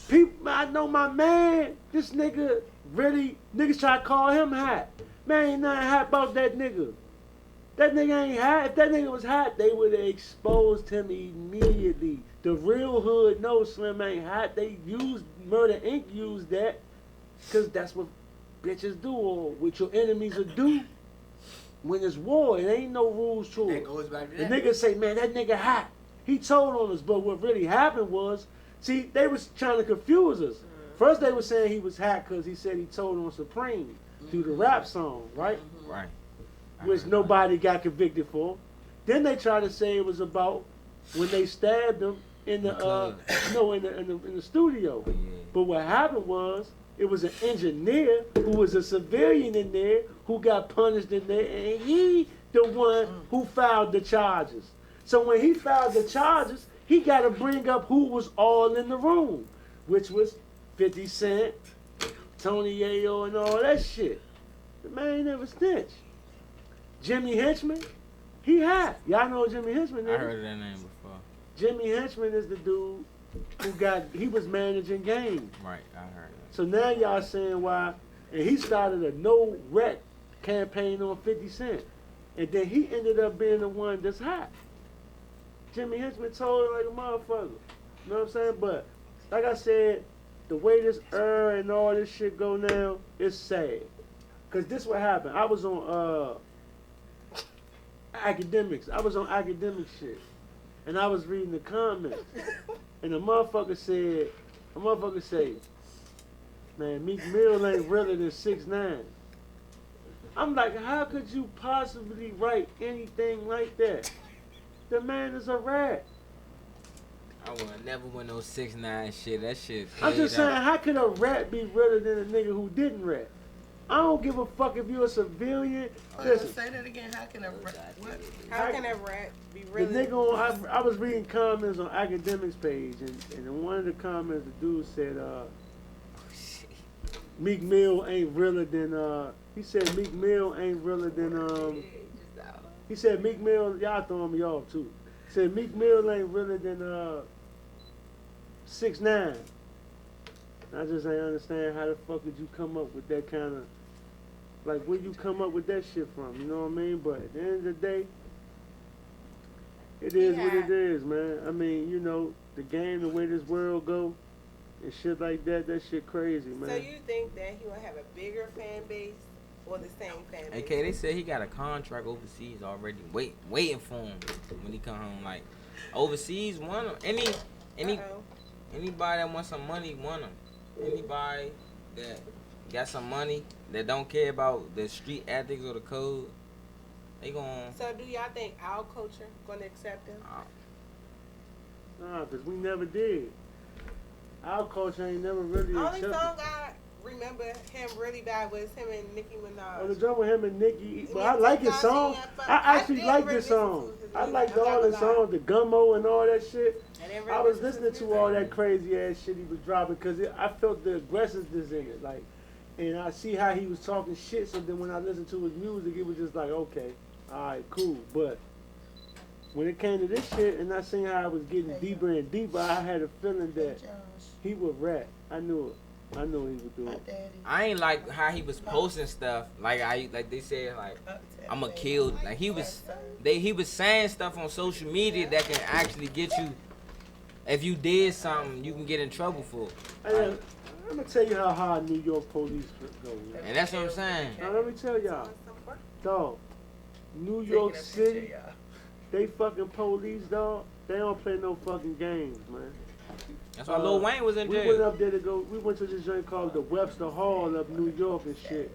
People, I know my man. This nigga really, niggas try to call him hot. Man, ain't nothing hot about that nigga. That nigga ain't hot. If that nigga was hot, they would have exposed him immediately. The real hood knows Slim ain't hot. They used, Murder Inc. used that because that's what bitches do or what your enemies will do when it's war. It ain't no rules to it. That goes back to the that. niggas say, man, that nigga hot. He told on us, but what really happened was, see, they was trying to confuse us. First they were saying he was hot because he said he told on Supreme through the rap song, right? Right. Which nobody got convicted for. Then they tried to say it was about when they stabbed him in the in the studio. Yeah. But what happened was it was an engineer who was a civilian in there who got punished in there, and he the one who filed the charges. So when he filed the charges, he got to bring up who was all in the room, which was 50 Cent, Tony Yayo, and all that shit. The man never snitched. Jimmy Henchman, he hot. Y'all know Jimmy Henchman is? I heard of that name before. Jimmy Henchman is the dude who he was managing games. Right, I heard that. So now y'all saying why, and he started a no wreck campaign on 50 Cent. And then he ended up being the one that's hot. Jimmy Henchman told it like a motherfucker. You know what I'm saying? But like I said, the way this and all this shit go now, it's sad. Cause this what happened. I was on academics. I was on academic shit. And I was reading the comments. And a motherfucker said, man, Meek Mill ain't realer than 6ix9ine. I'm like, how could you possibly write anything like that? The man is a rat. I would never win no 6ix9ine shit. That shit. I'm just saying, how could a rat be realer than a nigga who didn't rat? I don't give a fuck if you're a civilian. Listen, say that again. How can a rat? What? How can a rat be realer? The nigga on, I was reading comments on academics page, and in one of the comments, the dude said, Meek Mill ain't realer than he said Meek Mill ain't realer than he said Meek Mill, y'all throwing me off too. He said Meek Mill ain't realer than 6ix9ine. I just ain't understand how the fuck did you come up with that kind of, like, where you come up with that shit from, you know what I mean? But at the end of the day, it is what it is, man. I mean, you know, the game, the way this world go, and shit like that. That shit crazy, man. So you think that he will have a bigger fan base or the same fan base? Okay, they said he got a contract overseas already, waiting for him when he come home. Like overseas, anybody that wants some money, want him. Anybody that got some money that don't care about the street ethics or the code, they gon'. So do y'all think our culture gonna accept him? Nah, cause we never did. Our culture ain't never really Only accepted. song I remember him really bad was him and Nicki Minaj. Oh, the drum with him and Nicki, but I like his song. I actually like this song. I liked all the songs, the Gummo and all that shit. I was listening to all that crazy ass shit he was dropping because I felt the aggressiveness in it, like, and I see how he was talking shit. So then when I listened to his music, it was just like, okay, all right, cool. But when it came to this shit, and I seen how it was getting deeper and deeper, I had a feeling that he would rap. I knew it. I knew he would do it. I ain't like how he was posting stuff. Like they said, like I'ma kill. Like he was saying stuff on social media that can actually get you. If you did something, you can get in trouble for. I'm gonna tell you how hard New York police go. Man. And that's what I'm saying. Now let me tell y'all, dog. New York City, they fucking police, dog. They don't play no fucking games, man. That's why Lil Wayne was in jail. We went up there to go. We went to this joint called the Webster Hall of New York and shit.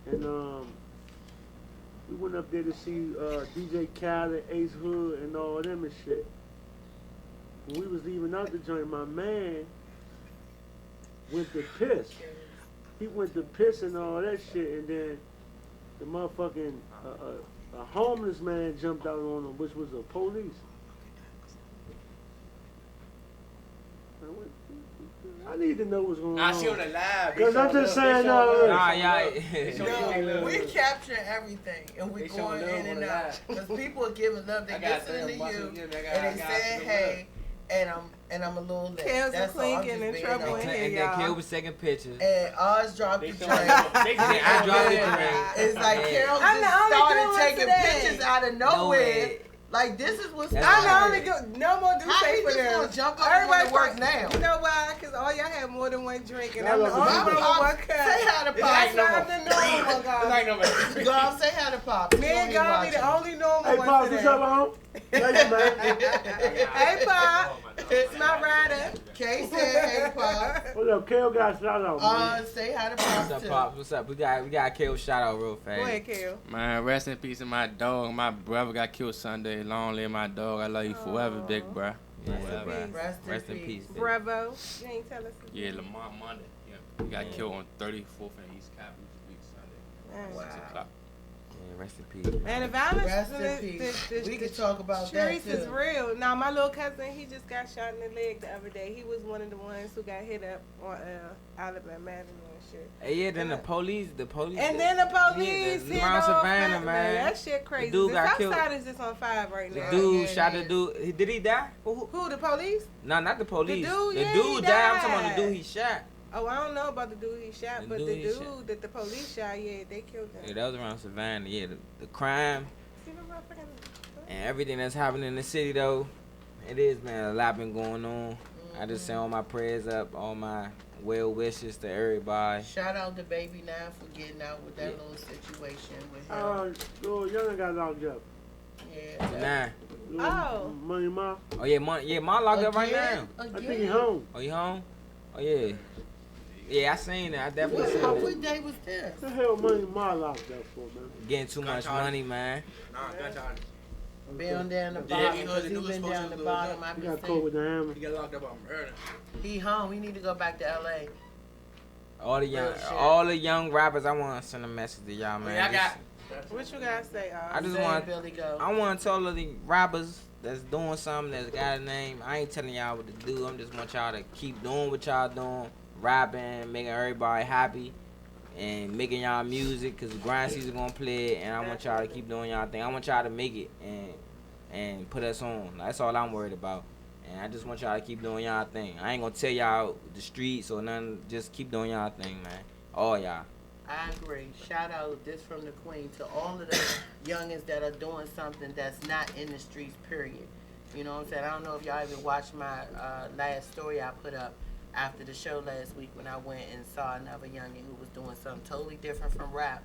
And we went up there to see DJ Khaled, Ace Hood, and all them and shit. When we was leaving out the joint, my man went to piss. He went to piss and all that shit, and then the motherfucking a homeless man jumped out on him, which was the police. I need to know what's going on. She on the live. Because I'm just saying, we capture everything and we going in and out. Because people are giving love. They listening to you and they saying, hey, and I'm a little late. Kale's clinking in trouble in here, and then Kale was taking pictures. And Oz dropped the drink. I dropped the drink. It's like Carol just started taking pictures out of nowhere. Like, this is what's I'm the only no more do say for them. Gonna jump up and work now? You know why? Because all y'all had more than one drink, and I'm the only one with one cup. Say hi to Pop. That's not the normal, God. God, say hi to Pop. Me and God be the only normal hey, one Pop, today. what's up, home? Hey, Pop. It's my rider. Kay said, hey, Pop. What up, Kale got a shout out, man. Say hi to Pop. What's up, Pop? What's up? We got Kale shout out real fast. Go ahead, Kale. Man, rest in peace to my dog. My brother got killed Sunday. Long live my dog. I love you forever, big bruh. Rest in peace. Bravo. You ain't tell us. Yeah, Lamont Monday. Yeah, he got killed on 34th and East Capitol Street Sunday. Wow. 6 o'clock. Yeah, rest in peace. Man, the violence. Rest in peace. We can talk about that streets too. is real. Now, my little cousin, he just got shot in the leg the other day. He was one of the ones who got hit up on Alabama Avenue and shit. Hey, yeah, then the police. And then the police hit around off Savannah, man. That shit crazy. The dude got killed. Southside is just on fire right now. The dude shot the dude. Did he die? Who? The police? No, not the police. The dude, the yeah, dude he died. I'm talking about died. the dude he shot. Oh, I don't know about the dude he shot, but the dude that the police shot, yeah, they killed him. Yeah, that was around Savannah. Yeah, the crime and everything that's happening in the city, though, it is, man. A lot been going on. I just send all my prayers up, all my well wishes to everybody. Shout out to Baby Now for getting out with that little situation with him. Little Young got locked up. Yeah. Oh. Money Ma. Oh yeah, Ma locked up right now. I think he home. Oh, you home? Oh yeah. Yeah, I seen that. I definitely seen that. What day was this? What the hell Money Ma locked up for, man? Getting too much money, man. Been down the bottom, because he been down the bottom. He got caught with the hammer. He got locked up on murder. He home. He need to go back to LA. All the young rappers, I want to send a message to y'all, man. What you guys say? I just want to tell all the rappers that's doing something that's got a name. I ain't telling y'all what to do. I just want y'all to keep doing what y'all doing, rapping, making everybody happy, and making y'all music. Cause the grind season gonna play it, and I want y'all to keep doing y'all thing. I want y'all to make it and put us on. That's all I'm worried about. And I just want y'all to keep doing y'all thing. I ain't gonna tell y'all the streets or nothing. Just keep doing y'all thing, man. All y'all. I agree. Shout out this from the Queen to all of the youngins that are doing something that's not in the streets, period. You know what I'm saying? I don't know if y'all even watched my last story I put up, after the show last week when I went and saw another youngin who was doing something totally different from rap,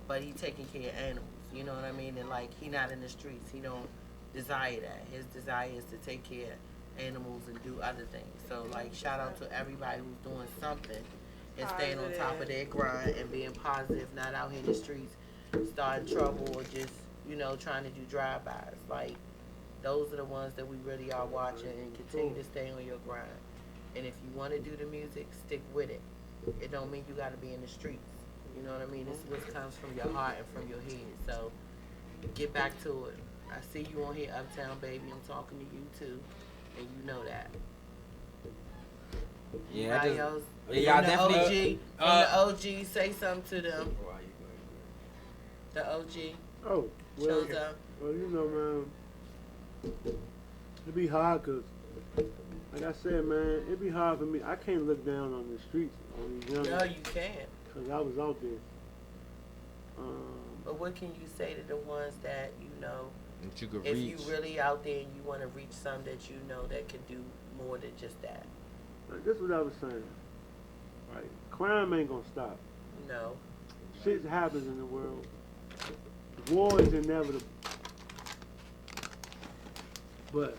but he taking care of animals. You know what I mean? And like he not in the streets. He don't desire that. His desire is to take care of animals and do other things. So like shout out to everybody who's doing something and staying on top of their grind and being positive, not out here in the streets starting trouble or just, you know, trying to do drive-bys. Like those are the ones that we really are watching, and continue to stay on your grind. And if you want to do the music, stick with it. It don't mean you got to be in the streets. You know what I mean? This is what comes from your heart and from your head. So get back to it. I see you on here, Uptown Baby. I'm talking to you too, and you know that. Yeah, Anybody else? y'all definitely. definitely. The OG, say something to them. The OG. Oh, well, shows up. Well, you know, man, it'd be hard because, like I said, man, it'd be hard for me. I can't look down on the streets, on these young. No, you can't. Because I was out there. But what can you say to the ones that, you know, that you could if reach. you really out there and you want to reach some that you know that can do more than just that? Like, this is what I was saying. Right? Crime ain't gonna stop. No. Shit happens in the world. War is inevitable. But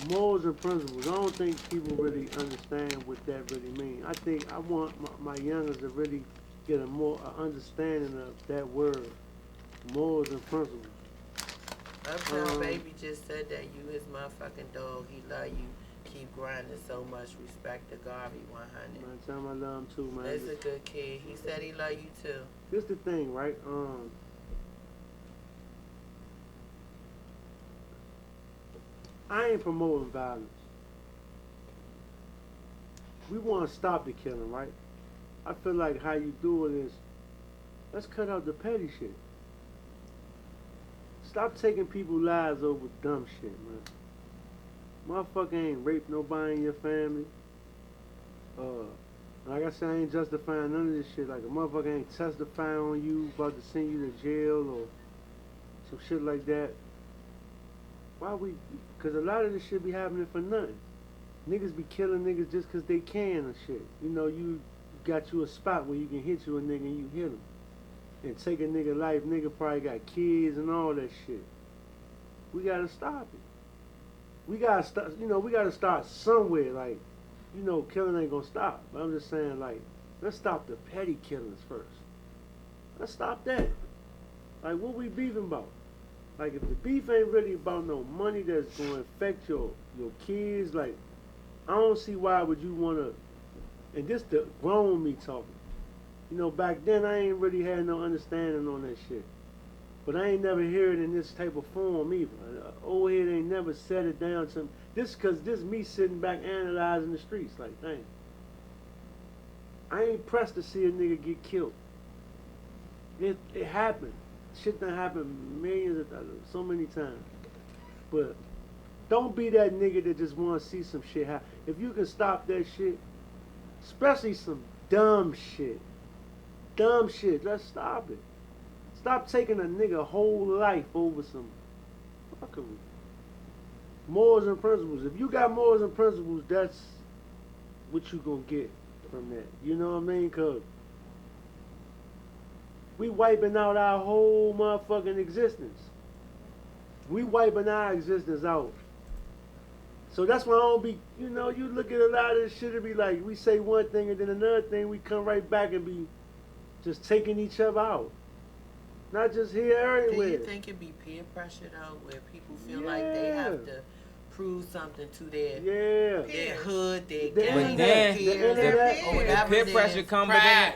morals and principles, I don't think people really understand what that really means. I think I want my youngers to really get a more understanding of that word, morals and principles. Uptown Baby just said that you his motherfucking dog. He love you. Keep grinding so much. Respect the Garvey 100. Man, tell him I love him too, man. That's a good kid. He said he love you too. This the thing, right? I ain't promoting violence. We want to stop the killing, right? I feel like how you do it is, let's cut out the petty shit. Stop taking people's lives over dumb shit, man. Motherfucker ain't raped nobody in your family. Like I said, I ain't justifying none of this shit. Like a motherfucker ain't testifying on you, about to send you to jail or some shit like that. Why we? Because a lot of this shit be happening for nothing. Niggas be killing niggas just because they can and shit. You know, you got you a spot where you can hit you a nigga and you hit him. And take a nigga life, nigga probably got kids and all that shit. We gotta stop it. We gotta start, you know, we gotta start somewhere. Like, you know, killing ain't gonna stop. But I'm just saying, like, let's stop the petty killings first. Let's stop that. Like, what we beefing about? Like, if the beef ain't really about no money that's gonna affect your kids, like, I don't see why would you wanna, and this the grown me talking. You know, back then I ain't really had no understanding on that shit. But I ain't never hear it in this type of form either. Old head ain't never set it down to this, cause this me sitting back analyzing the streets like, dang. I ain't pressed to see a nigga get killed. It happened. Shit done happened millions of times, so many times. But don't be that nigga that just wanna see some shit happen. If you can stop that shit, especially some dumb shit, let's stop it. Stop taking a nigga whole life over some fuckery. Morals and principles. If you got morals and principles, that's what you gonna get from that. You know what I mean? Cause we wiping out our whole motherfucking existence. We wiping our existence out. So that's why I don't be, you know, you look at a lot of this shit, it be like, we say one thing and then another thing, we come right back and be just taking each other out. Not just here, everywhere. Do you think it be peer pressure though, where people feel like they have to prove something to their hood, their gang, their peers, or whatever? Peer pressure come, but then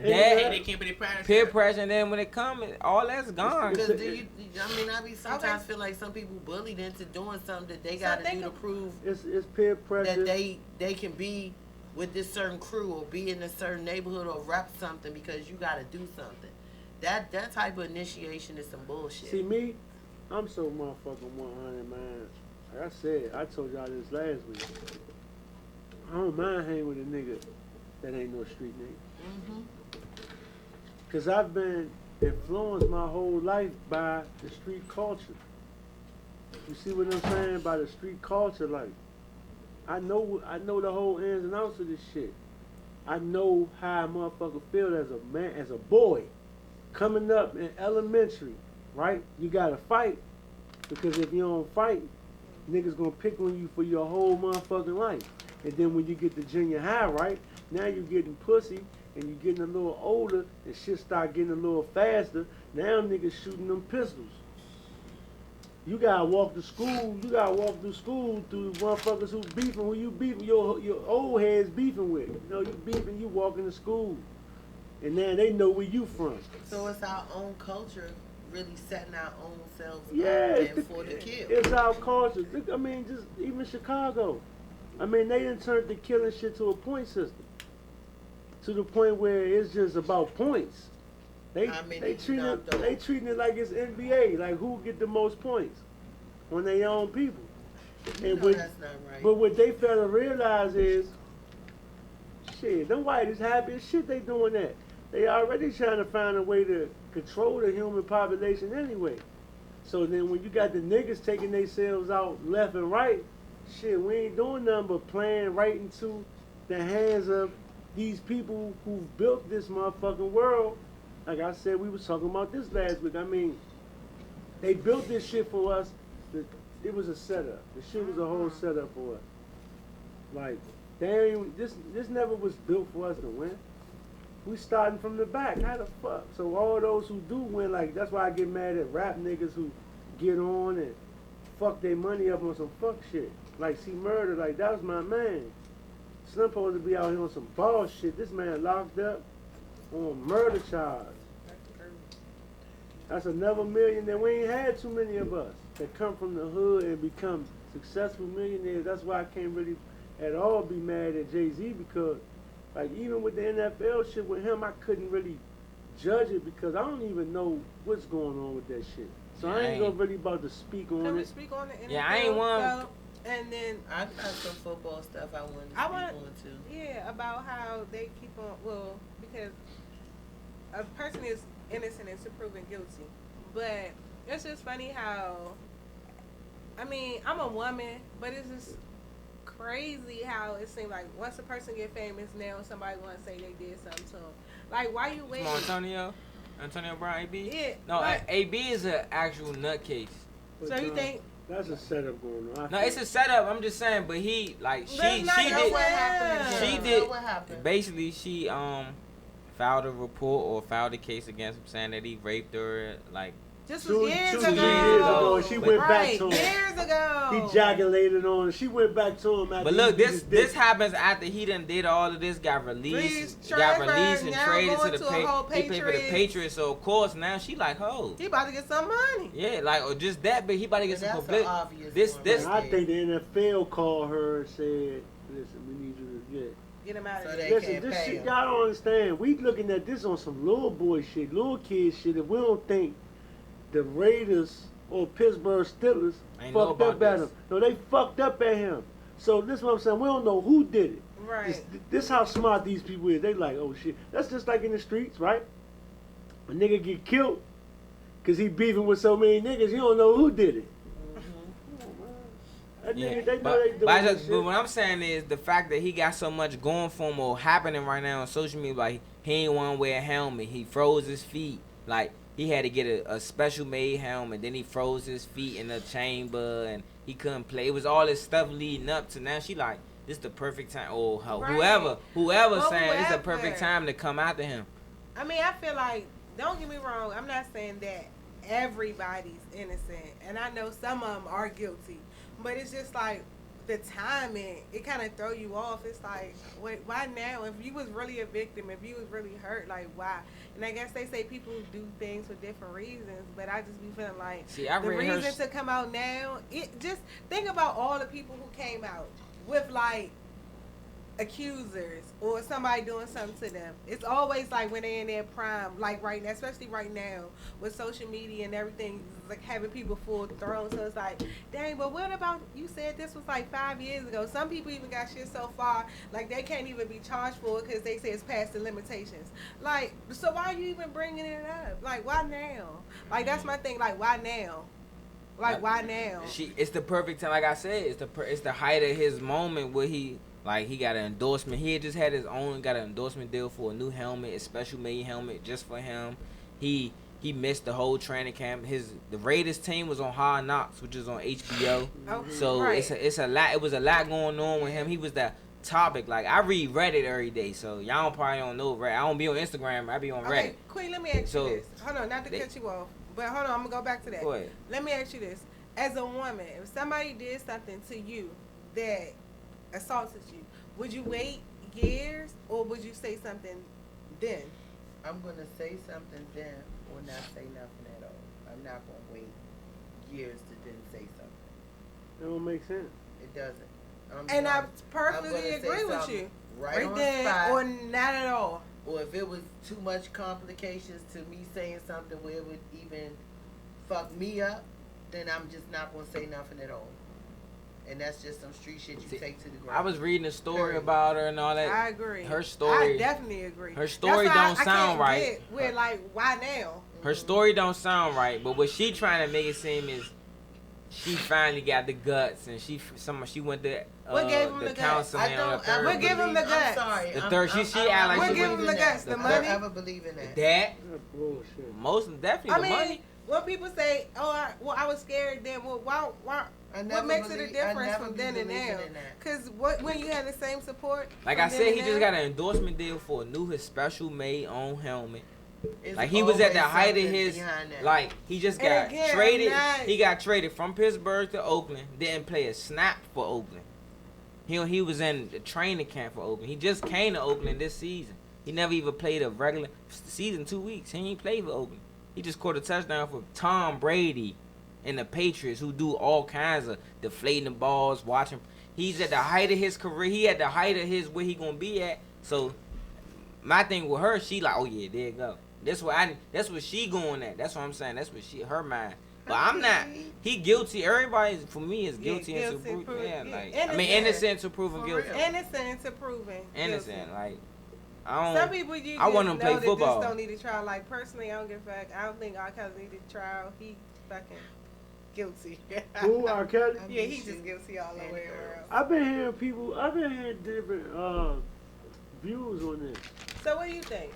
They can't be proud. peer pressure, and then when it comes, all that's gone. Because I be sometimes feel like some people bullied into doing something that they got to do to prove it's peer pressure that they can be with this certain crew or be in a certain neighborhood or rep something because you got to do something. That type of initiation is some bullshit. See me, I'm so motherfucking 100, man. Like I said, I told y'all this last week. I don't mind hanging with a nigga that ain't no street nigga. Cause I've been influenced my whole life by the street culture. You see what I'm saying? By the street culture, like I know the whole ins and outs of this shit. I know how a motherfucker feel as a man, as a boy, coming up in elementary, right? You gotta fight, because if you don't fight, niggas gonna pick on you for your whole motherfucking life. And then when you get to junior high, right? Now you getting pussy, and you getting a little older, and shit start getting a little faster. Now niggas shooting them pistols. You gotta walk to school. You gotta walk through school through motherfuckers who beefing. Who you beefing? Your old heads beefing with. You know, you beefing. You walking to school, and now they know where you from. So it's our own culture, really setting our own selves Yeah, up and for the kill. It's our culture. I mean, just even Chicago. I mean, they done turned the killing shit to a point system, to the point where it's just about points. They treating it like it's NBA, like who get the most points on their own people. You know that's not right. But what they fail to realize is, shit, them whites happy as shit they doing that. They already trying to find a way to control the human population anyway. So then when you got the niggas taking themselves out left and right, shit, we ain't doing nothing but playing right into the hands of these people who built this motherfucking world. Like I said, we was talking about this last week. I mean, they built this shit for us. It was a setup. The shit was a whole setup for us. Like, this never was built for us to win. We starting from the back. How the fuck? So all those who do win, like, that's why I get mad at rap niggas who get on and fuck their money up on some fuck shit. Like, see Murder, like, that was my man. Slim supposed to be out here on some ball shit. This man locked up on murder charge. That's another millionaire. We ain't had too many of us that come from the hood and become successful millionaires. That's why I can't really at all be mad at Jay-Z, because like even with the NFL shit with him, I couldn't really judge it because I don't even know what's going on with that shit. So I ain't gonna really about to speak on it. Can we speak on the NFL? Yeah, I ain't one. And then I got some football stuff I wanted to speak on too. Yeah, about how they keep on, well, because a person is innocent until proven guilty. But it's just funny how, I mean, I'm a woman, but it's just crazy how it seems like once a person get famous, now somebody want to say they did something to them. Like, why you waiting? Antonio Brown, AB? Yeah. No, like, AB is an actual nutcase. So you think? That's a setup going on. No, it's a setup. I'm just saying, but he like she did. What happened? Basically, she filed a report or filed a case against him saying that he raped her, like. Just two years years ago. She went back to him. Years ago. He ejaculated on her. She went back to him. But look, this happens after he done did all of this, got released and traded to the he paid for the Patriots. So of course now she like, oh, he about to get some money. Yeah, like or just that, but he about to get some publicity. I think the NFL called her and said, "Listen, we need you to get him out of here." Listen, this shit y'all don't understand. We looking at this on some little boy shit, little kid shit. If we don't think the Raiders or Pittsburgh Steelers fucked up at him. No, they fucked up at him. So this is what I'm saying. We don't know who did it. Right. This how smart these people is. They like, oh shit. That's just like in the streets, right? A nigga get killed because he beefing with so many niggas. You don't know who did it. Yeah, they know they doing that shit. But what I'm saying is the fact that he got so much going for him or happening right now on social media, like he ain't want to wear a helmet. He froze his feet. Like, he had to get a special made helmet. Then he froze his feet in the chamber and he couldn't play. It was all this stuff leading up to now. She like, this the perfect time. Or whoever saying it's the perfect time to come after him. I mean, I feel like, don't get me wrong, I'm not saying that everybody's innocent. And I know some of them are guilty. But it's just like, the timing, it kind of throw you off. It's like, wait, why now? If you was really a victim, if you was really hurt, like, why? And I guess they say people do things for different reasons, but I just be feeling like the reason to come out now, it just think about all the people who came out with like accusers or somebody doing something to them. It's always like when they're in their prime, like right now, especially right now with social media and everything, like having people full thrown. So it's like, dang, but what about, you said this was like 5 years ago. Some people even got shit so far, like they can't even be charged for it because they say it's past the limitations. Like, so why are you even bringing it up? Like, why now? Like, that's my thing, like, why now? Like, why now? It's the perfect time. Like I said, it's the height of his moment where he got an endorsement. He had just had his own, got an endorsement deal for a new helmet, a special made helmet just for him. He missed the whole training camp. The Raiders team was on Hard Knocks, which is on HBO. So right. it's a lot. It was a lot going on with him. He was the topic. Like, I read Reddit every day, so y'all probably don't know Reddit. I don't be on Instagram. I be on Reddit. Okay, Queen, let me ask you this. Hold on, not to cut you off, but hold on, I'm gonna go back to that. Go ahead. Let me ask you this: as a woman, if somebody did something to you that assaulted you, would you wait years or would you say something then? I'm gonna say something then or not say nothing at all. I'm not gonna wait years to then say something. It don't make sense. It doesn't. And I perfectly agree with you. Right on then, spot. or not at all. Or if it was too much complications to me saying something where it would even fuck me up, then I'm just not gonna say nothing at all. And that's just some street shit you take to the ground. I was reading a story about her and all that. I agree. Her story. I definitely agree. Her story don't sound right. We're like, why now? Her story don't sound right, but what she trying to make it seem is she finally got the guts, and she went to what gave him the counseling guts? on the third. What gave him the guts? I'm sorry. The third. She act like what she gave him the guts? The money. I don't ever believe in that. That most definitely the money. When people say, "Oh, I was scared," then why? What makes it a difference from then and now? Because when you had the same support. Like I said, he just got an endorsement deal for a new, his special made own helmet. Like, he was at the height of his, like, he just got traded. He got traded from Pittsburgh to Oakland. Didn't play a snap for Oakland. He was in the training camp for Oakland. He just came to Oakland this season. He never even played a regular season 2 weeks. He ain't played for Oakland. He just scored a touchdown for Tom Brady and the Patriots, who do all kinds of deflating the balls, watching. He's at the height of his career. He at the height of his where he gonna be at. So my thing with her, she like, oh yeah, there you go. That's what she going at. That's what I'm saying. That's what her mind. But I'm not. He guilty. Everybody for me is guilty until proven. Yeah, like innocent until proven guilty. Innocent until proven innocent. Guilty. Like, I don't. Some people I want him to play football. Just don't need a trial. Like, personally, I don't give a fuck. I don't think R. Kelly needed a trial. He fucking guilty. Who, R. Kelly? Yeah, he's just guilty all the way around. I've been hearing different views on this. So what do you think?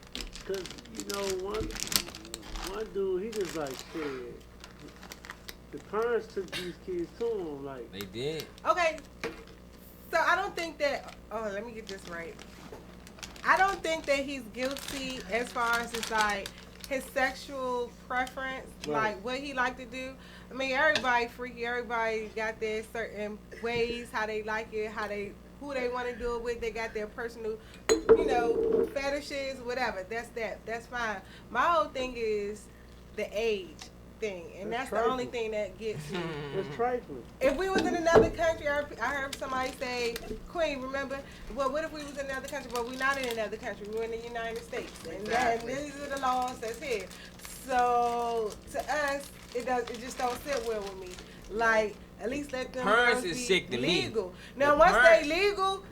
Cause one dude, he just like said the parents took these kids to him, like they did. Okay, so I don't think that. Oh, let me get this right. I don't think that he's guilty as far as it's like his sexual preference, like what he like to do. I mean, everybody freaky. Everybody got their certain ways how they like it, who they want to do it with. They got their personal, fetishes, whatever. That's fine. My whole thing is the age thing, and that's the only thing that gets me. It's trifling. If we was in another country, I heard somebody say, Queen, remember, well, what if we was in another country, but we're not in another country, we're in the United States, and these are the laws that's here. So, to us, it just don't sit well with me. Like, at least let them parents be is sick to legal. me. Now, once they legal,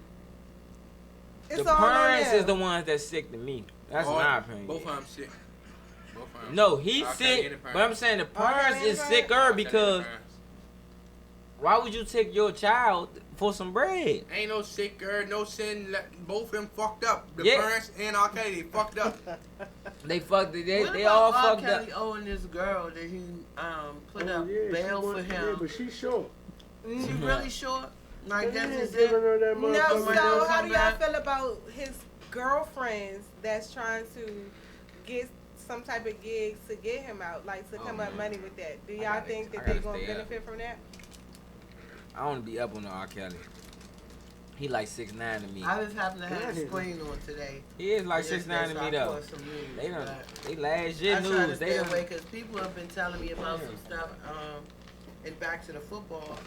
it's the all on parents them. is the ones that's sick to me. That's my opinion. Both of them sick. No, he's sick, but I'm saying the parents is sicker because why would you take your child for some bread? Ain't no sicker, no sin. Both of them fucked up. The Yeah. parents and R. Kelly fucked up. They fucked it. They What all about R. fucked Kelly up. owing this girl that he put up bail for him? Yeah, but she's short. She really short? Like that's just giving her that No, motherfucker. so how do y'all feel about his girlfriends that's trying to get some type of gigs to get him out, like to come up money with that? Do y'all think that they're going to benefit from that? I want to be up on the R. Kelly. He like 6'9" to me. I just happen to have the screen on today. He is like 6'9" to me though. They last year news. I try to stay away because people have been telling me about some stuff. And back to the football,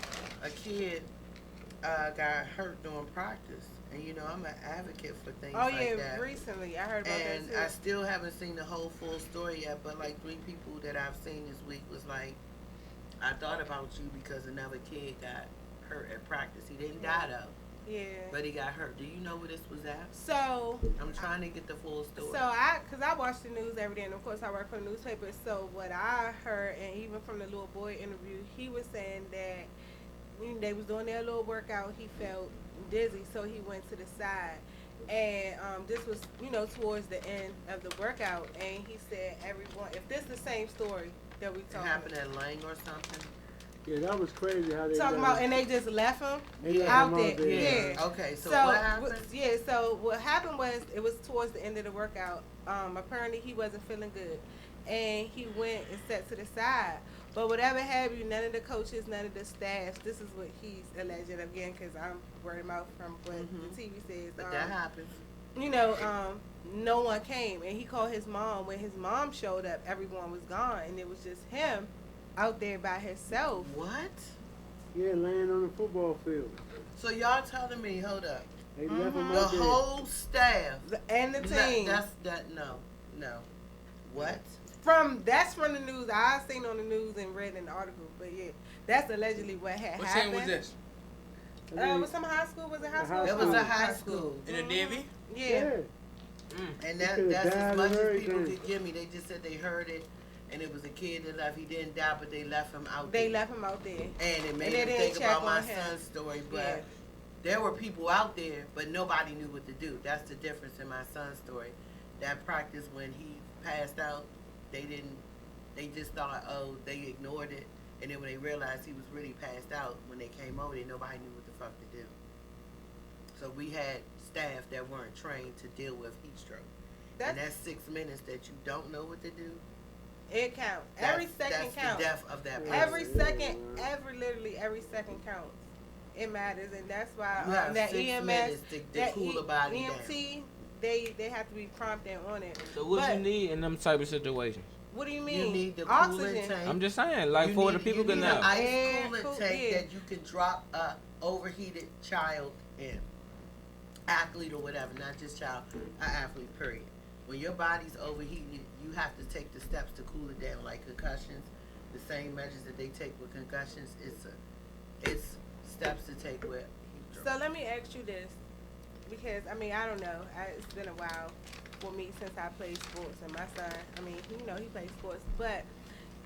a kid got hurt during practice. And I'm an advocate for things like that. Oh yeah, recently I heard about and that too. I still haven't seen the whole full story yet, but like 3 people that I've seen this week was like, I thought about you because another kid got hurt at practice. He didn't die though. Yeah. But he got hurt. Do you know where this was at? So I'm trying to get the full story. So cause I watch the news every day, and of course I work for the newspaper. So what I heard, and even from the little boy interview, he was saying that when they was doing their little workout, he felt dizzy, so he went to the side. And this was, towards the end of the workout, and he said everyone, if this is the same story that we talking, it happened at Lang or something. Yeah, that was crazy how they talking about, and they just left him out there. Yeah. Okay, so what happened? So what happened was it was towards the end of the workout. Apparently he wasn't feeling good, and he went and sat to the side. But whatever have you, none of the coaches, none of the staff. This is what he's alleged again, because I'm wording him out from what the TV says. But that happens. No one came, and he called his mom. When his mom showed up, everyone was gone, and it was just him out there by himself. What? Yeah, laying on the football field. So y'all telling me, hold up. They left him the out there. whole staff and the team. No. What? That's from the news. I seen on the news and read in the article. But yeah, that's allegedly what had happened. What team was this? It was some high school. Was it high school? It was a high school. In the Navy? Yeah. And that's as much as people could give me. They just said they heard it. And it was a kid that left. He didn't die, but they left him out there. They left him out there. And it made me think about my son's story. But there were people out there, but nobody knew what to do. That's the difference in my son's story. That practice, when he passed out, they just thought, they ignored it. And then when they realized he was really passed out, when they came over there, nobody knew what the fuck to do. So we had staff that weren't trained to deal with heat stroke. And that's 6 minutes that you don't know what to do. It counts. Every second counts. The death of that person. Every second, literally every second counts. It matters, and that's why you have that 6 EMS, minutes to cool a body EMT, down. they have to be prompt and on it. So what you need in them type of situations? What do you mean? You need the oxygen. coolant tank. I'm just saying, like, for the people can know. An ice coolant tank that you can drop a overheated child in. Athlete or whatever, not just child, an athlete, period. When your body's overheating, you have to take the steps to cool it down, like concussions. The same measures that they take with concussions, it's steps to take with heat stroke. So let me ask you this, because I don't know. It's been a while for me since I played sports, and my son, he plays sports. But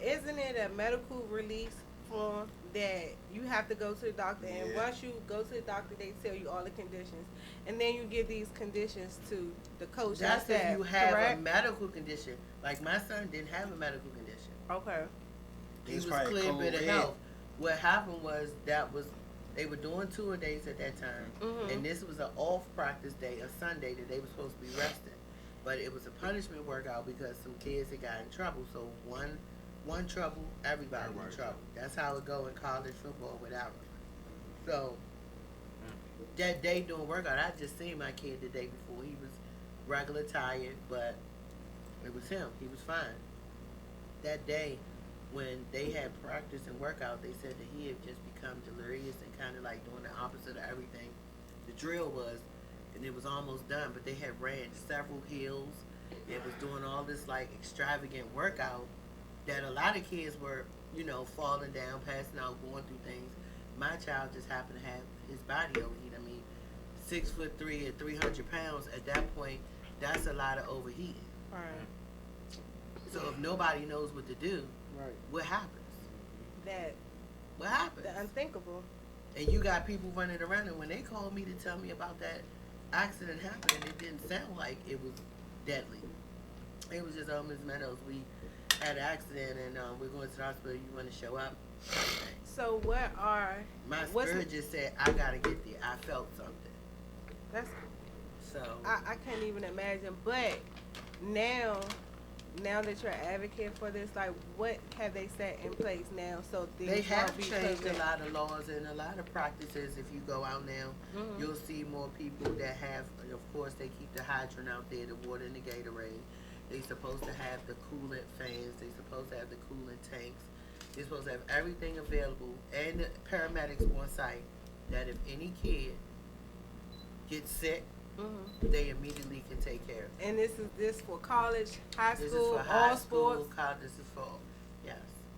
isn't it a medical release form that you have to go to the doctor, and once you go to the doctor, they tell you all the conditions, and then you give these conditions to the coach. That's if you have a medical condition. Like my son didn't have a medical condition. Okay. He was clear bit of health. What happened was they were doing tour days at that time, and this was an off practice day, a Sunday that they were supposed to be resting, but it was a punishment workout because some kids had got in trouble. So one trouble, everybody in trouble. That's how it go in college football without him. So that day doing workout, I just seen my kid the day before. He was regular tired, but it was him. He was fine. That day, when they had practice and workout, they said that he had just become delirious and kind of like doing the opposite of everything the drill was, and it was almost done, but they had ran several hills. It was doing all this like extravagant workout that a lot of kids were, falling down, passing out, going through things. My child just happened to have his body overheat. 6'3" at 300 pounds, at that point, that's a lot of overheating. Right. So if nobody knows what to do, what happens? What happens? The unthinkable. And you got people running around, and when they called me to tell me about that accident happening, it didn't sound like it was deadly. It was just, Ms. Meadows, we had an accident, and we're going to the hospital. You want to show up? So my spirit just said, I got to get there. I felt something. So I can't even imagine. But now that you're an advocate for this, like, what have they set in place now so things they have be changed a lot of laws and a lot of practices. If you go out now, you'll see more people that have, of course, they keep the hydrant out there, the water and the Gatorade. They're supposed to have the coolant fans. They're supposed to have the coolant tanks. They're supposed to have everything available, and the paramedics on site, that if any kid gets sick, they immediately can take care of it. And this is for college, high school, this is for all sports. College, this is for, yes.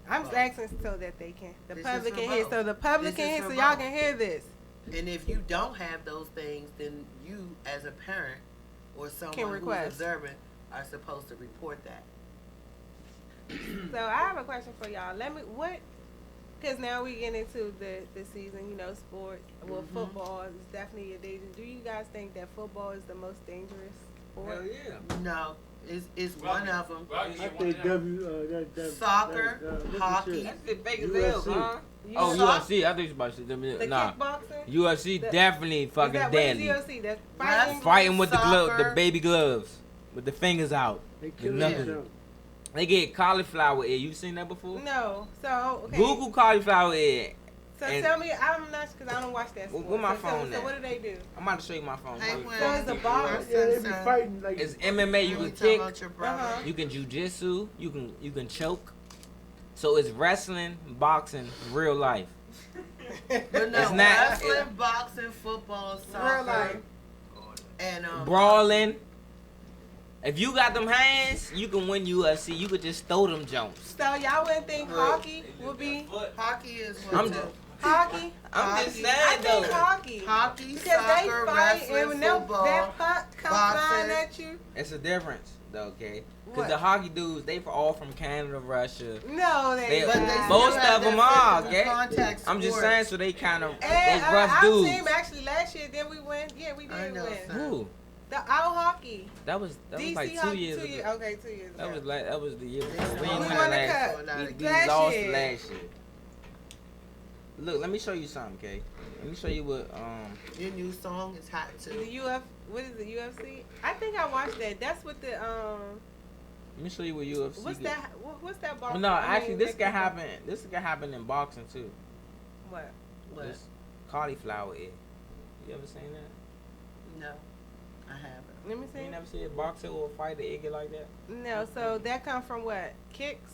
I'm asking so that they can, the This public is can for hear, both. so the public This can is hear, for so y'all both. can hear this. And if you don't have those things, then you, as a parent or someone who's request. observant, are supposed to report that. So I have a question for y'all. Because now we get into the season, you know, sports. Well, football is definitely a danger. Do you guys think that football is the most dangerous sport? Hell yeah. No, it's one of them. I think Soccer, hockey. That's the fake as hell, huh? Oh, UFC. UFC. I think you about to say The nah. kickboxing? UFC definitely fucking deadly. What is UFC? That's fighting? Fighting with soccer. the baby gloves, with the fingers out. They The kill knuckles. themselves. They get cauliflower ear. You seen that before? No. So, okay. Google cauliflower ear. So and tell me, I'm not, because I don't watch that sport. Where my so phone So at? what do they do? I'm about to show you my phone. Hey, So it's a box? Yeah, they be fighting like It's MMA. You can talking kick. about your brother. You can jujitsu. You can choke. So it's wrestling, boxing, real life. But no, It's not- wrestling, boxing, football, soccer, Real life. and Brawling. If you got them hands, you can win UFC. You could just throw them jumps. So y'all wouldn't think hockey would be hockey is I'm one too. hockey? I'm just Hockey. saying I think though. hockey. Hockey, Because soccer, they fight wrestling, and when them- football, that puck comes flying boxing. at you. It's a difference though, okay? Because What? the hockey dudes, they all from Canada, Russia. No, They, but they most still have of them that are, physical okay? contact I'm just sport. saying, so they kind of they And rough our dudes. team actually last year, then we went. Yeah, we I did know, win. son. Who? Our hockey. That was DC like 2 hockey, years 2 ago. years. Okay, 2 years. That ago. was the year before. We We ain't won win the last. cup. We Last lost year. last year. Look, let me show you something, okay? Let me show you what Your new song is hot too. The what is it, UFC? I think I watched that. That's what the let me show you what UFC. what's get. that? What's that Well, boxing? no, I mean, actually, this that can kickball- happen. This can happen in boxing too. What? What? This cauliflower ear. You ever seen that? No, I haven't. Let me You see. never see a boxer or a fighter ear get like that? No, so that come from what? Kicks?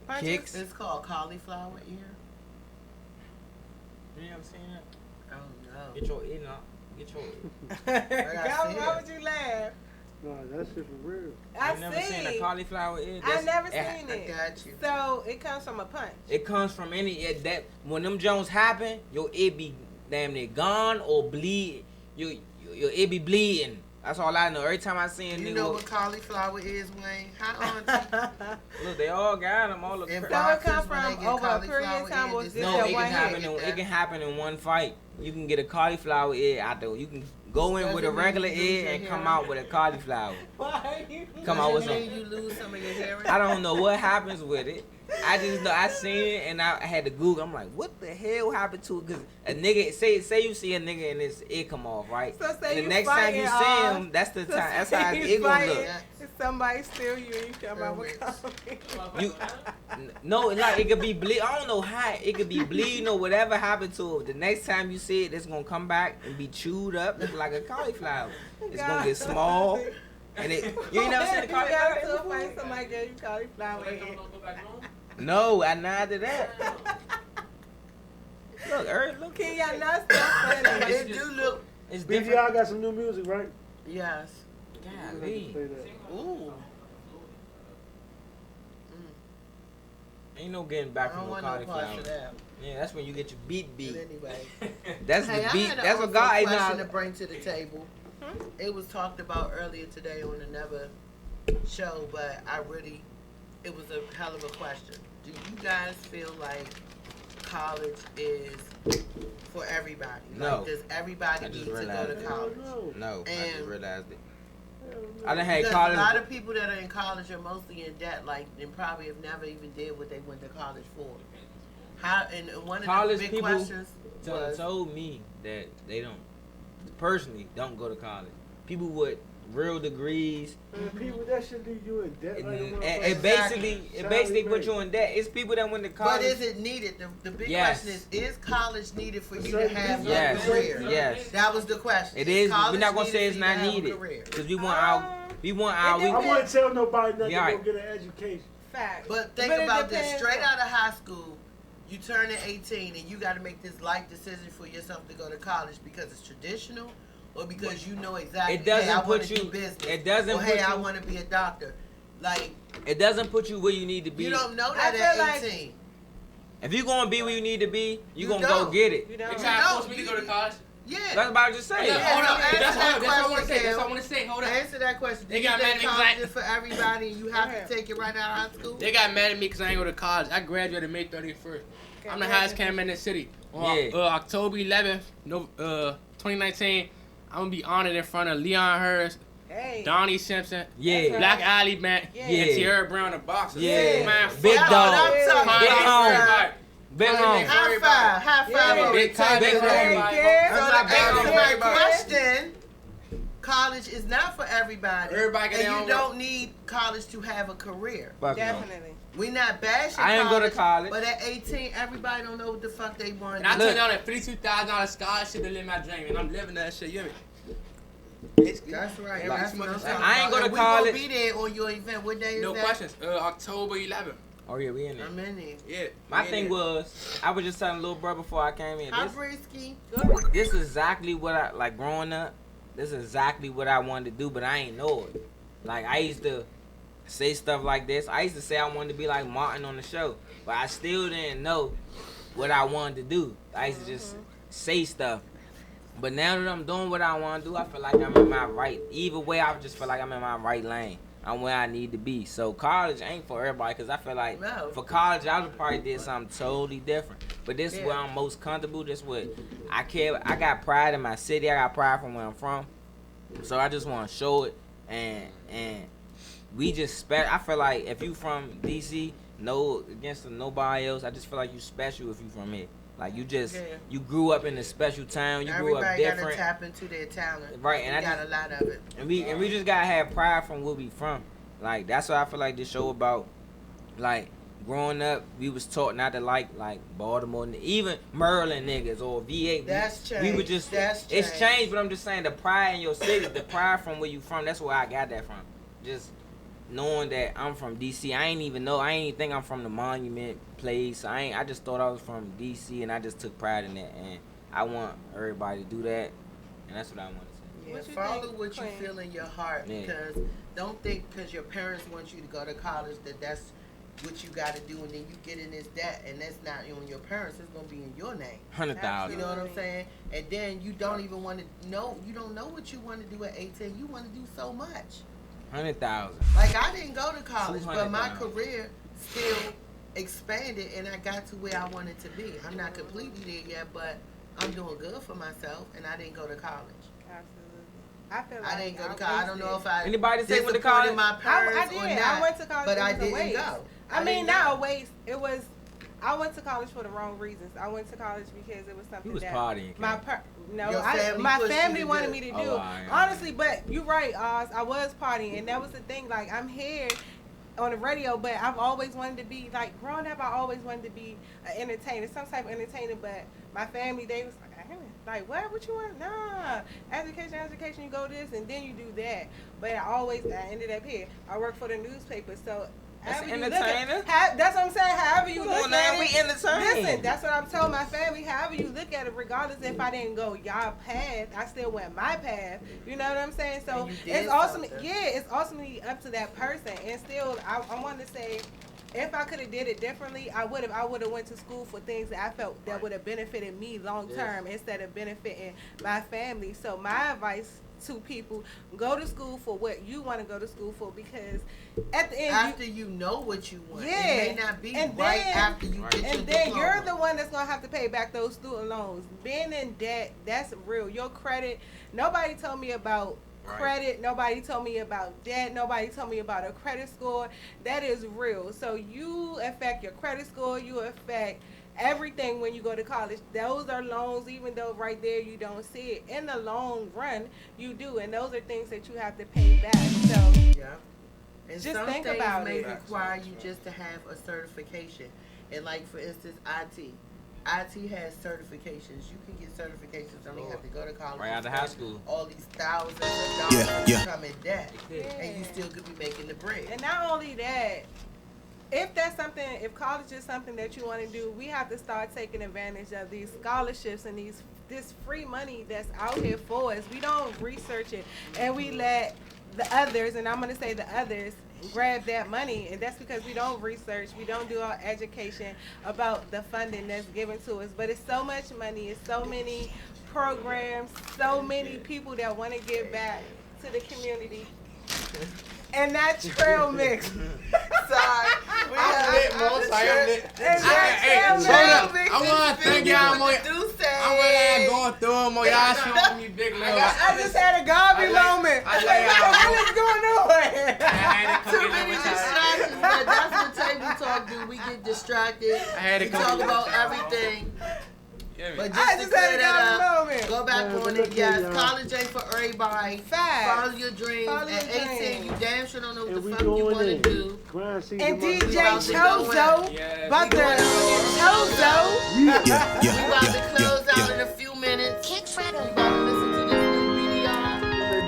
Punches? Kicks? It's called cauliflower ear. You never seen that? Oh no. Get your ear knocked. Get your. God, why would you laugh? No, that shit for real. You never seen a cauliflower ear? I never That's- seen it. I got you. So it comes from a punch. It comes from any ear that when them Jones happen, your ear be damn near gone or bleed. Your ear be bleeding. That's all I know. Every time I see a You nigga, know what cauliflower is, Wayne? How auntie? look, they all got them. All the In cra- So it come boxers, when they from get over a period cauliflower of time, ear, or this just No, that it one can happen. hit? It can happen in one fight. You can get a cauliflower ear out there. You can go in with a Doesn't mean regular you lose ear your and come hearing. out with a cauliflower. Why you? Come out with Doesn't some. mean you lose some of your hearing. I don't know what happens with it. I just know I seen it and I had to Google. I'm like, what the hell happened to it? Because a nigga, say you see a nigga and his ear come off, right? So say and the you next time you fighting, see him, that's the so time. That's say how his you ear gonna fighting, look. If somebody steal you and you come out with You, no, like it could be bleed. I don't know how it could be bleeding or whatever happened to it. The next time you see it, it's gonna come back and be chewed up, look like a cauliflower. It's gonna get small, and it. You ain't never seen a You got cauliflower? into a fight, somebody gave you cauliflower. No, I not did that. Look, look. Can y'all not stop funny? It do look. It's BG, different. y'all got some new music, right? Yes. Golly. Play that. Ooh. Ain't no getting back I from don't no want no parts cauliflower. of that. Yeah, that's when you get your beat beat. But anyway. That's Hey, the I beat. had That's a what God. Hey, question nah, to bring to the table. It was talked about earlier today on another show, but it was a hell of a question. Do you guys feel like college is for everybody? No. Like, does everybody I just need to go realized to it. college? No, I And- just realized it. I done had Because college. a lot of people that are in college are mostly in debt, like, and probably have never even did what they went to college for. How? And one of College the big people questions was, told me that they don't personally don't go to college. People with real degrees. And people that should leave you in debt. Like a And motherfucker. it basically put you in debt. It's people that went to college. but is it needed? The big Yes. question is college needed for you to Certain have people- your Yes. career? Yes. That was the question. It is. We're college not gonna needed say it's for you not to have a needed career? because we want our. We want our. I wouldn't tell nobody nothing Yeah, to go get an education. Fact. But think But it about this. depends Straight on- out of high school, you turn to 18 and you got to make this life decision for yourself to go to college because it's traditional or because you know exactly, It doesn't hey, I put want to you- do business. it doesn't or, hey, put I you- want to be a doctor. Like, It doesn't put you where you need to be. you don't know I that feel at like- 18. If you're gonna be where you need to be, You you're gonna go don't. get it. You They don't. try to force me to go to college. Yeah. That's what I just said. That's what I want to say. That's what I want to say. Hold up. Answer that question. They got mad at me college is for everybody and you have to take it right out of high school? They got mad at me because I ain't go to college. I graduated May 31st. I'm the highest cameraman in the city. On October 11th, 2019, I'm going to be honored in front of Leon Hurst, Donnie Simpson, Black Alley Man, and Tierra Brown, the boxer. Man, Big dog. Big home. Big home. High five. High five. Big time. Big My question, college is not for everybody. Everybody get their own and you don't need college to have a career. Definitely. We not bashing I ain't go to college. But at 18, everybody don't know what the fuck they want. And I turned down a $52,000 scholarship to live my dream, and I'm living that shit. You hear me? That's right. Like, That's what I'm saying. I ain't go to we college. We gonna be there on your event. What day is no that? questions. October 11th. Oh yeah, we in there. I'm in there. Yeah. My thing was, I was just telling little bro before I came in. Hi, Brisky. This is exactly what I like growing up. This is exactly what I wanted to do, but I ain't know it. Like I used to say stuff like this. I used to say I wanted to be like Martin on the show, but I still didn't know what I wanted to do. I used to just say stuff. But now that I'm doing what I want to do, I feel like I'm in my right. Either way, I just feel like I'm in my right lane. I'm where I need to be. So college ain't for everybody, because I feel like for college, I would probably did something totally different. But this is where I'm most comfortable. This is what I care. I got pride in my city. I got pride from where I'm from. So I just want to show it. And we just I feel like if you from DC, no against nobody else, I just feel like you special if you from here. Like you just you grew up in a special town. You grew up different. Everybody gotta tap into their talent. Right, and we I got just, a lot of it. And we just gotta have pride from where we from. Like that's what I feel like this show about. Like growing up, we was taught not to like Baltimore, even Maryland niggas or VA. That's changed. We would just it's changed, but I'm just saying the pride in your city, the pride from where you from. That's where I got that from. Just knowing that I'm from DC. I ain't even think I'm from the Monument place. I just thought I was from DC, and I just took pride in that. And I want everybody to do that, and that's what I want to say. Yeah, follow what you feel in your heart, because don't think because your parents want you to go to college that's what you got to do, and then you get in this debt, and that's not on your parents. It's gonna be in your name. 100,000. You know what I'm saying? And then you don't even want to know. You don't know what you want to do at 18. You want to do so much. 100,000. Like I didn't go to college, but my career still expanded, and I got to where I wanted to be. I'm not completely there yet, but I'm doing good for myself, and I didn't go to college. Absolutely. I feel like I didn't go to college. I don't know if I anybody say went to college. My parents I did. Or not, I went to college, but I didn't go. I mean, not a waste. It was. I went to college for the wrong reasons. I went to college because it was something you was that partying. my family wanted me to do. Honestly, but you're right, Oz. I was partying, and that was the thing. Like I'm here on the radio, but I've always wanted to be like growing up. I always wanted to be an entertainer, some type of entertainer. But my family, they was like, what you want? Nah, education. You go this, and then you do that. But I ended up here. I work for the newspaper, so. That's entertainer. That's what I'm saying. However you look at it. We entertain. Listen, that's what I'm telling my family. However you look at it, regardless if I didn't go y'all path, I still went my path. You know what I'm saying? So it's ultimately up to that person. And still, I want to say, if I could have did it differently, I would have went to school for things that I felt that would have benefited me long term instead of benefiting my family. So my advice to people, go to school for what you want to go to school for, because at the end after you know what you want, it may not be and right then, after you get your and then diploma. you're the one that's gonna have to pay back those student loans. Being in debt, that's real. Your credit, nobody told me about credit, nobody told me about debt, nobody told me about a credit score. That is real. So you affect your credit score, you affect everything when you go to college. Those are loans, even though right there you don't see it. In the long run, you do, and those are things that you have to pay back. So and just some think things about may it. require you just to have a certification. And like for instance, IT has certifications. You can get certifications. Don't even have to go to college. Right out of high school. All these thousands of dollars to come in debt, and you still could be making the bread. And not only that, if college is something that you want to do, we have to start taking advantage of these scholarships and this free money that's out here for us. We don't research it, and we let the others, and I'm going to say the others, grab that money, and that's because we don't research, we don't do our education about the funding that's given to us. But it's so much money, it's so many programs, so many people that want to give back to the community. And that trail mix. Sorry. I'm lit, bro. Sorry, I'm lit. I want to thank y'all more. I want y'all going through them more. Y'all showing me big love. I just had a Garvey moment. I like y'all. What is going on? Too many distractions, but that's what table talk do. We get distracted. We talk about everything. But just to clear that up, go back on it. Yes, college ain't for everybody. Follow your dreams. At 18, you damn sure don't know what the fuck you want to do. And DJ Chozo, about to Chozo. We about to close out in a few minutes. We about to listen to this new video.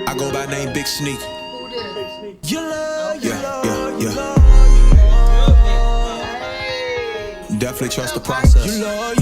I go by name Big Sneak. Who this? You love, you love, you love. Definitely trust the process. You love,